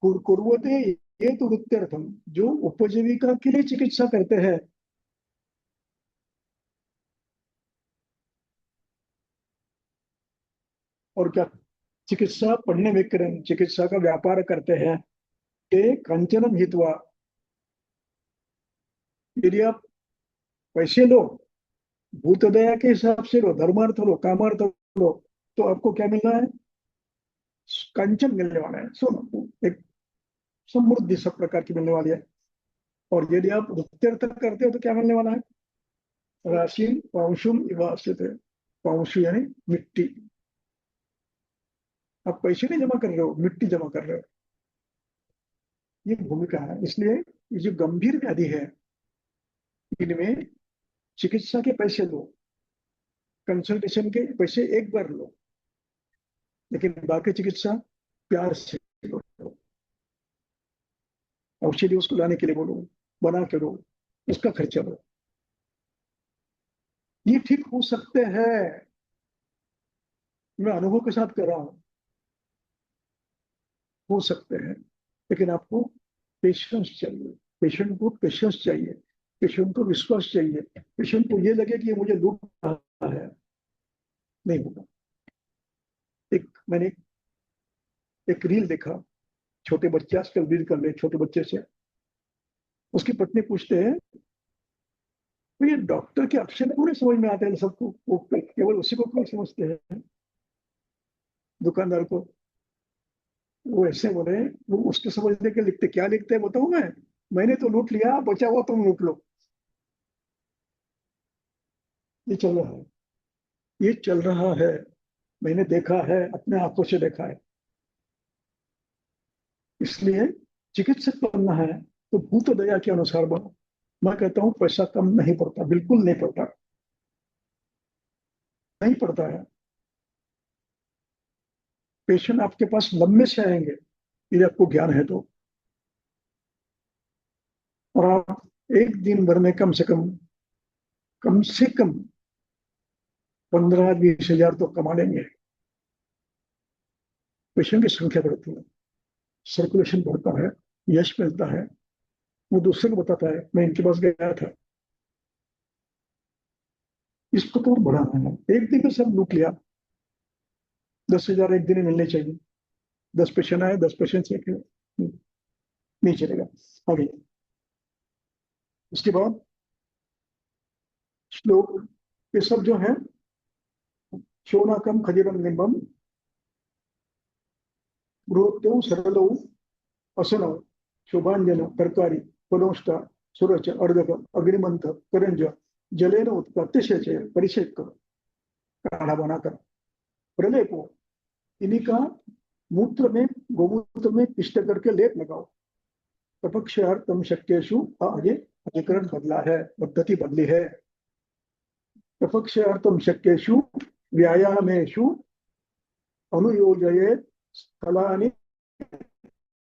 कुर्वते ये तो वृत्त्यर्थम। जो उपजीविका के लिए चिकित्सा करते हैं, और क्या चिकित्सा पढ़ने विक्रम चिकित्सा का व्यापार करते हैं, ते कंचनम हितवा। यदि आप पैसे लो, भूत दया के हिसाब से लो, धर्मार्थ लो, कामार्थ लो, तो आपको क्या मिलना है, कंचन मिलने वाला है, सुनो, एक समृद्धि सब प्रकार की मिलने वाली है। और यदि आप वृत्त्यर्थ करते हो तो क्या मिलने वाला है, राशि पांशुम इवासित। पांशु यानी मिट्टी। आप पैसे नहीं जमा कर रहे हो, मिट्टी जमा कर रहे हो। ये भूमिका है। इसलिए ये जो गंभीर व्याधि है, इनमें चिकित्सा के पैसे लो, कंसल्टेशन के पैसे एक बार लो, लेकिन बाकी चिकित्सा प्यार से लो। औषधि उसको लाने के लिए बोलो, बना के लो, उसका खर्चा लो। ये ठीक हो सकते हैं, मैं अनुभव के साथ कर रहा हूं, हो सकते हैं, लेकिन आपको पेशेंस चाहिए। पेशेंट को पेशेंस चाहिए, पेशेंट को विश्वास चाहिए, पेशेंट को ये लगे कि ये मुझे लूट रहा है, नहीं होगा। मैंने एक रील देखा, छोटे बच्चे आजकल रील कर रहे, छोटे बच्चे से उसकी पत्नी पूछते हैं, तो ये डॉक्टर के अक्षर पूरे समझ में आते हैं सबको, वो केवल उसी को क्यों समझते हैं। दुकानदार को वो ऐसे बोले, वो उसके समझने के लिखते, क्या लिखते हैं बताऊं मैं, मैंने तो लूट लिया, बचा हुआ तुम लूट लो। ये चल रहा है, ये चल रहा है, मैंने देखा है, अपने आंखों से देखा है। इसलिए चिकित्सक बनना है तो भूत दया के अनुसार बनो। मैं कहता हूं पैसा कम नहीं पड़ता, बिल्कुल नहीं पड़ता, नहीं पड़ता है। पेशेंट आपके पास लंबे से आएंगे यदि आपको ज्ञान है तो, और आप एक दिन भर में कम से कम 15-20 हजार तो कमा लेंगे। पेशेंट की संख्या बढ़ती है, सर्कुलेशन बढ़ता है, यश मिलता है। वो दूसरे को बताता है, मैं इनके पास गया था। इस प्रकार बढ़ा है। एक दिन में सब लूट लिया, 10,000 एक दिन में मिलने चाहिए, 10 पेशेंट आए, 10 पेशेंट से नहीं चलेगा। आगे उसके बाद श्लोक ये सब जो है, शोनाकम खजीरम निम्बम बृहत्यौ सरलौ असनौ शोभांजन तरकारी पनोष्टा सुरच अर्धक अग्निमंथ करंज जलेन उत्पत्ति से परिषेक करो, काढ़ा बनाकर प्रलेपो, इन्हीं का मूत्र में गोमूत्र में पिष्ट करके लेप लगाओ। तपक्षार्थम शक्येषु आगे अधिकरण बदला है, पद्धति बदली है। तपक्षार्थम शक्येषु व्यायामेषु अनुयोजयेत् स्थलानि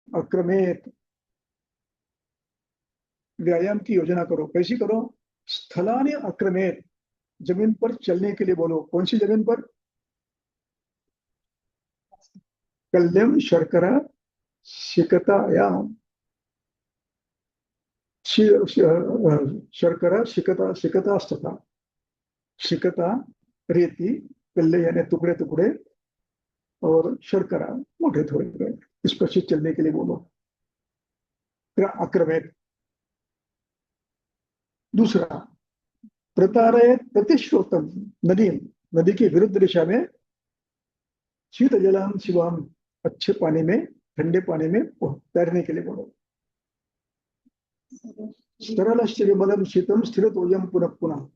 अक्रमेत। व्यायाम की योजना करो, कैसी करो? स्थलानि अक्रमेत, जमीन पर चलने के लिए बोलो। कौन सी जमीन पर? कल्यम शर्करा शिकतायाम, शर्करा शिकता शिकता शिकता रेती, कल्ले यानी टुकड़े टुकड़े, और शर्करा मोटे थोड़े, इस पर से चलने के लिए बोलो। अक्रमेत। दूसरा, प्रतारे प्रतिश्रोतम, नदी नदी के विरुद्ध दिशा में शीत जलाम शिवाम, अच्छे पानी में ठंडे पानी में तैरने के लिए बोलो। सरल विमलम शीतम स्थिर तोयम पुनः पुनः,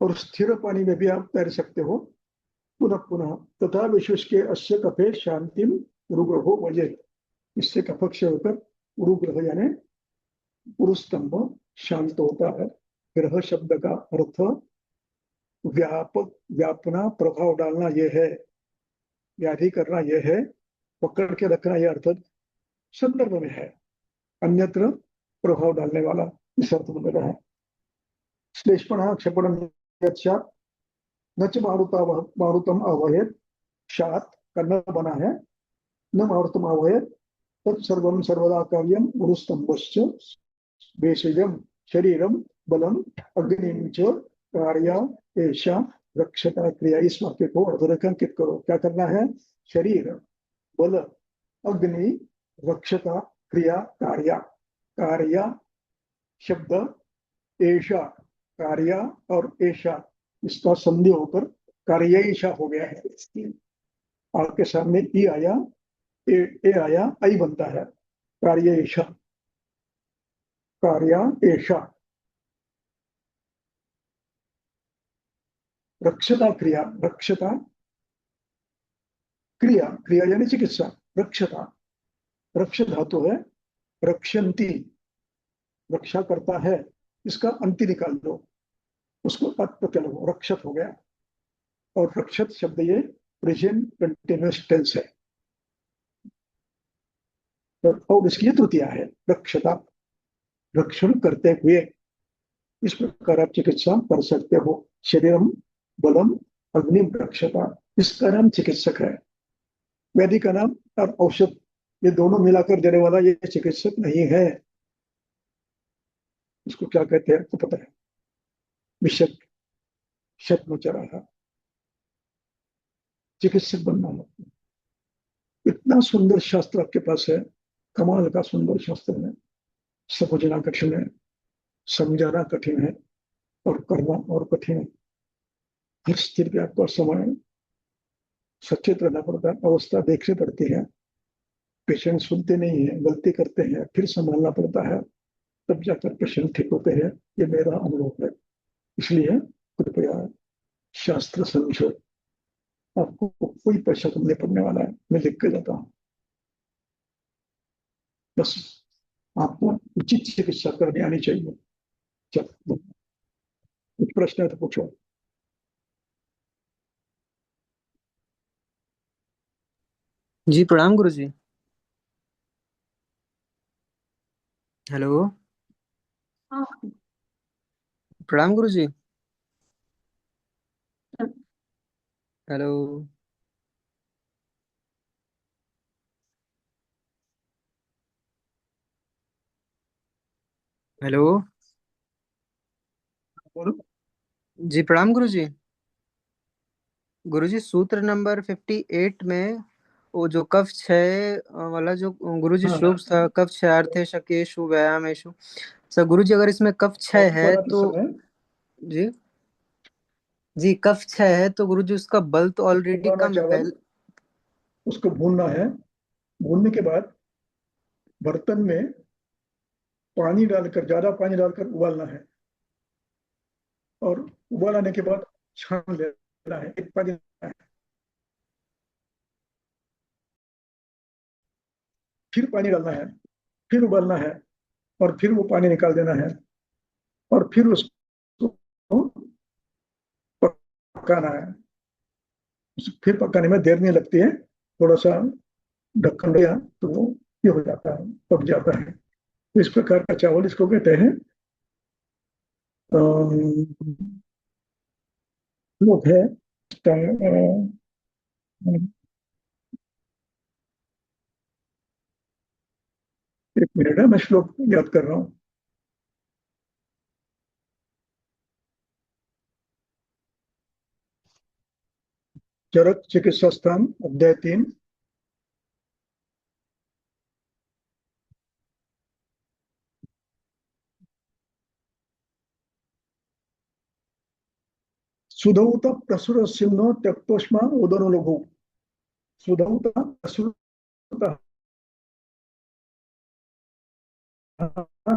और स्थिर पानी में भी आप तैर सकते हो पुनः पुनः। तथा विश्व के अश्य कफे शांतिम उरुग्रहो वजे, इससे कफक्ष होकर उरुग्रह यानी पुरुस्तंभ शांत होता है। ग्रह शब्द का अर्थ व्यापक, व्यापना, प्रभाव डालना यह है, व्याधि करना यह है, पकड़ के रखना यह अर्थ संदर्भ में है, अन्यत्र प्रभाव डालने वाला इस अर्थ में है। श्लेषपण क्षपण न च मारुतम अवहेत, शात करना बना है, न मारुतम अवहेत तत्सर्वम सर्वदा कार्यम गुरुस्तंभश्च भेषजम शरीरम बलम अग्निम च कार्या ऐशा रक्षता क्रिया। इस वाक्य को अधोरेखांकित करो। क्या करना है? शरीर, बल, अग्नि, रक्षता, क्रिया, कार्या। कार्या शब्द ऐशा, कार्या और ऐशा इसका संधि होकर कार्यईशा हो गया है। आपके सामने ई आया, ए आया, आई बनता है, कार्यईशा, कार्या ऐशा। रक्षता क्रिया, रक्षता क्रिया, क्रिया यानी चिकित्सा। रक्षता, रक्ष धातु है, रक्षंती, रक्षा करता है, इसका अंति निकाल दो, उसको अत लो, रक्षत हो गया। और रक्षत शब्द ये प्रेजेंट कंटिन्यूअस टेंस है, और इसकी तृतीया है रक्षता, रक्षण करते हुए। इस प्रकार आप चिकित्सा कर सकते हो। शरीरम बलम अग्निम रक्षता, इसका नाम चिकित्सक है। व्याधि का नाम और औषध, ये दोनों मिलाकर देने वाला ये चिकित्सक नहीं है। इसको क्या कहते हैं आपको पता है? विषक, शतमचरा, चिकित्सक बनना है। इतना सुंदर शास्त्र आपके पास है, कमाल का सुंदर शास्त्र है। समझना कठिन है, समझाना कठिन है, और करना और कठिन है। हर स्थिति पे आपको समय सचेत रहना पड़ता है, अवस्था देखनी पड़ती है। पेशेंट सुनते नहीं है, गलती करते हैं, फिर संभालना पड़ता है, तब जाकर पेशेंट ठीक होते हैं। ये मेरा अनुभव है। इसलिए कृपया शास्त्र समझो। आपको कोई पैसा कम नहीं पड़ने वाला है, मैं लिख के जाता हूँ। बस आपको उचित चिकित्सा करनी आनी चाहिए। चलो, कुछ प्रश्न है तो पूछो। जी प्रणाम गुरुजी। हेलो। हाँ, प्रणाम गुरुजी। हेलो। हेलो। बोलो। जी प्रणाम गुरुजी। गुरुजी सूत्र नंबर 58 में वो जो कफ क्षय वाला जो गुरुजी हाँ, श्लोक था, कफ क्षयार्थे शकेषु व्यायामेषु। सर गुरुजी, अगर इसमें कफ क्षय कफ है बनाते तो समय जी जी, कफ क्षय है तो गुरुजी उसका बल तो ऑलरेडी उबाला कम है चावल, पहले। उसको भूनना है। भूनने के बाद बर्तन में पानी डालकर, ज्यादा पानी डालकर उबालना है, और उबाल आने के बाद छान लेना है, एक पानी लेना है, फिर पानी डालना है, फिर उबालना है, और फिर वो पानी निकाल देना है, और फिर उसको पकाना है। फिर पकाने में देर नहीं लगती है, थोड़ा सा ढक्कन दिया तो वो ये हो जाता है, पक जाता है। तो इस प्रकार का चावल इसको कहते हैं। लोग है, एक मिनट है, मैं श्लोक याद कर रहा हूँ। चरक चिकित्सा स्थान, अध्याय 3। सुधौत प्रसुर सिंह त्यक्तोष्मा उदनो लघु। सुधौत प्रसुर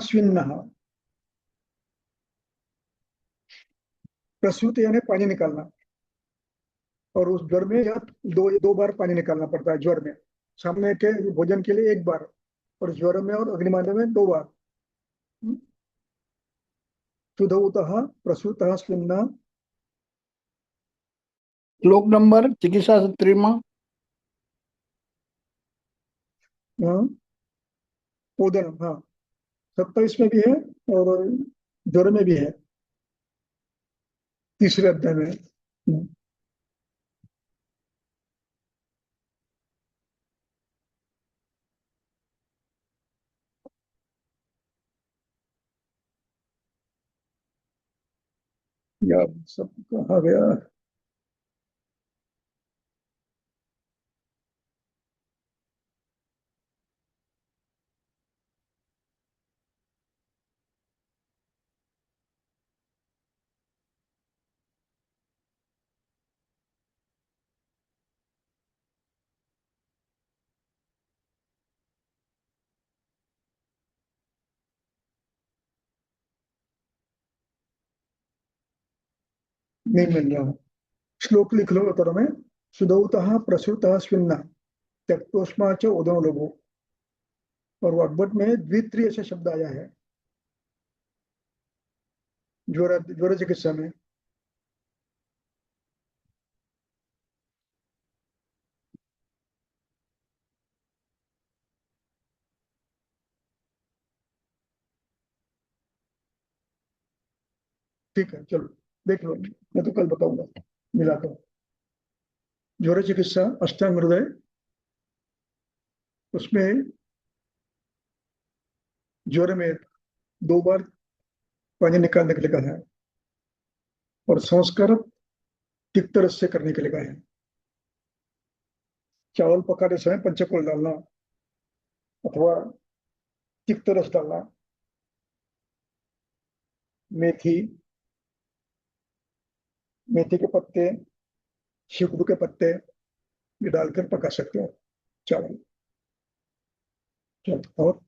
स्विन्न। प्रसूत यानी पानी निकालना, और उस ज्वर में या दो दो बार पानी निकालना पड़ता है ज्वर में। सामने के भोजन के लिए एक बार, और ज्वर में और अग्निमांद्य में 2 बार। सुधौतः प्रसूतः स्विन्न। श्लोक नंबर चिकित्सा सूत्री में ओदन, हाँ, 27 में भी है, और ज्वर में भी है, तीसरे अध्याय में। यार सब कहा गया। नहीं मिल रहा। श्लोक लिख लो उत्तर में। सुधौतः प्रसूतः स्विन्न त्यक्तोष्मा च उदनो लघु। और वाग्भट में द्वित्रीय ऐसा शब्द आया है ज्वर ज्वर चिकित्सा में। ठीक है, चलो देख लो, मैं तो कल बताऊंगा मिलाकर। ज्वर चिकित्सा अष्टांग हृदय, उसमें ज्वर में 2 बार पानी निकालने के लिए कहा है, और संस्कार तिक्त रस से करने के लिए कहा है। चावल पकाते समय पंचकोल डालना, अथवा तिक्त रस डालना, मेथी, मेथी के पत्ते, शिकड़ू के पत्ते, ये डालकर पका सकते हो चावल। चलो, और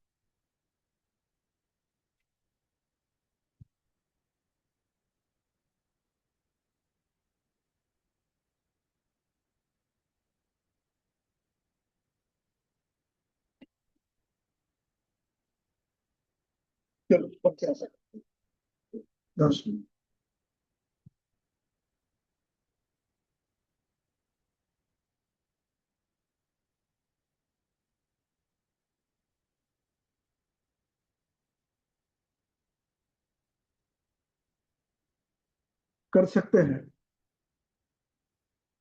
चलो पक सकते। 10 कर सकते हैं,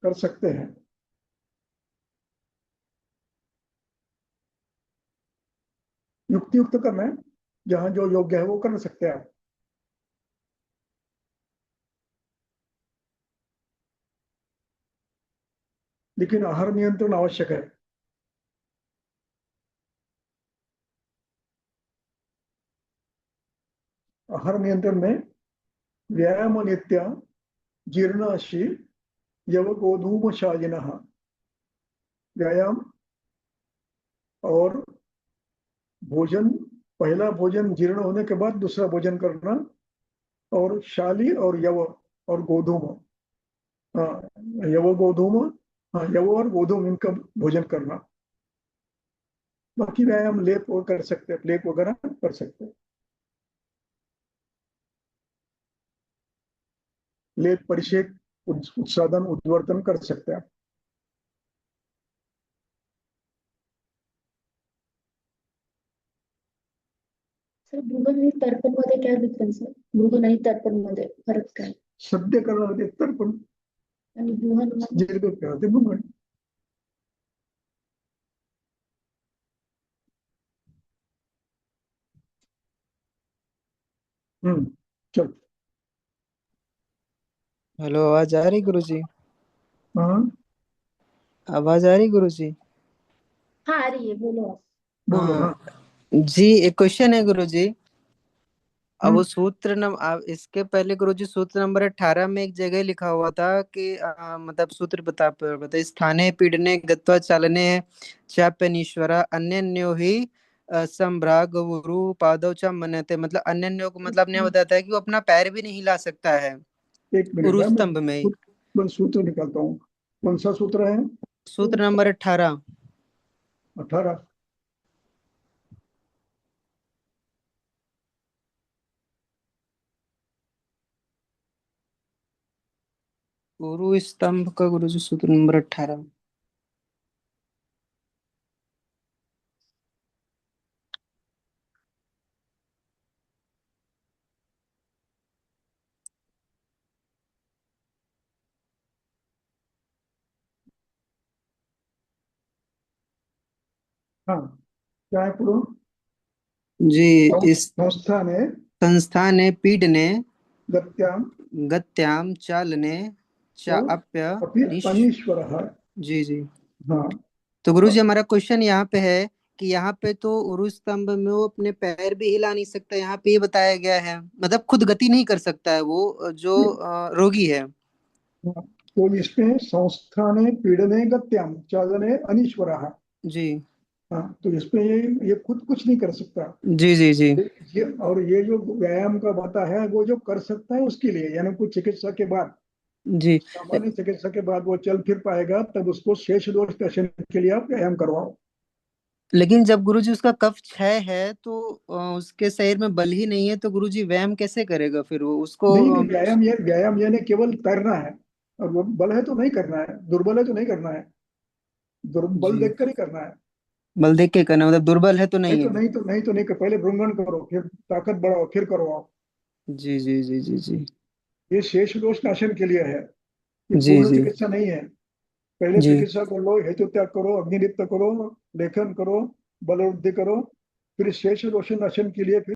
कर सकते हैं। युक्ति युक्त करना है, जहां जो योग्य है वो कर सकते हैं आप। लेकिन आहार नियंत्रण आवश्यक है। आहार नियंत्रण में व्यायाम नित्य जीर्णाशी यवगोधूम शायिनः। व्यायाम और भोजन, पहला भोजन जीर्ण होने के बाद दूसरा भोजन करना, और शाली और यव और गोधूम, हाँ, यव गोधूम, हाँ, यव और गोधूम इनका भोजन करना। बाकी व्यायाम लेप वो कर सकते हैं, लेप वगैरह कर सकते हैं। लेप परिषेक उत्साधन उद्वर्तन कर सकते हैं। सर भृगु आणि तर्पण मध्ये काय डिफरन्स आहे? भृगु आणि तर्पण मध्ये फरक काय? सद्य करणारे तर्पण, आणि गुहन मध्ये दीर्घ करते भ्रूमण। चल। हेलो, आवाज आ रही गुरुजी? हाँ आवाज आ रही गुरुजी? हाँ आ रही है, बोलो आप। बोलो। हाँ। जी, एक क्वेश्चन है गुरुजी। अब वो हम्म, सूत्र इसके पहले गुरुजी सूत्र नंबर 18 में एक जगह लिखा हुआ था कि मतलब सूत्र बता स्थाने पीडने गत्वा चालने चाप्यनीश्वरा अन्यन्यो ही संभ्राग गुरु पादौ च मनते। मतलब अन्यन्यो को मतलब ने बताता है कि वो अपना पैर भी नहीं हिला सकता है एक मिनट है, मैं उरुस्तंभ में ही। सूत्र निकालता हूँ। कौन सा सूत्र है? सूत्र नंबर 18। 18। उरु स्तंभ का गुरुजी सूत्र नंबर 18। हाँ, क्या है पूरा? जी, इस संस्था ने संस्था ने पीडने गत्याम गत्याम चालने तो चाप्य अपि निश। अनीश्वर। जी जी। हाँ। तो गुरु जी हमारा क्वेश्चन यहाँ पे है कि यहाँ पे तो उरु स्तंभ में वो अपने पैर भी हिला नहीं सकता, यहाँ पे ये बताया गया है मतलब खुद गति नहीं कर सकता है वो जो रोगी है। हाँ, तो इसमें संस्था ने पीड़ने गत्याम चालने अनीश्वर। जी हाँ, तो इसमें ये खुद कुछ नहीं कर सकता। जी जी जी और ये जो व्यायाम का बाता है वो जो कर सकता है उसके लिए, यानी कुछ चिकित्सा के बाद, जी। सामान्य चिकित्सा के बाद वो चल फिर पाएगा, तब उसको शेष दोष दर्शन के लिए आप व्यायाम करवाओ। लेकिन जब गुरु जी उसका कफ क्षय है तो उसके शरीर में बल ही नहीं है, तो गुरु जी व्यायाम कैसे करेगा फिर वो उसको नहीं नहीं, व्यायाम यानी केवल तैरना है। और वो बल है तो नहीं करना है, दुर्बल है तो नहीं करना है, दुर्बल जी देखकर ही करना है। बल देख के करना मतलब दुर्बल है तो नहीं है। नहीं कर, पहले भ्रूंगण करो, फिर ताकत बढ़ाओ, फिर करवाओ। जी जी जी जी जी ये शेष दोष नाशन के लिए है, ये जी पूर्ण जी चिकित्सा नहीं है। पहले जी चिकित्सा कर लो, हेतु त्याग करो, अग्नि नृत्य करो, लेखन करो, बल वृद्धि करो, फिर शेष दोष नाशन के लिए फिर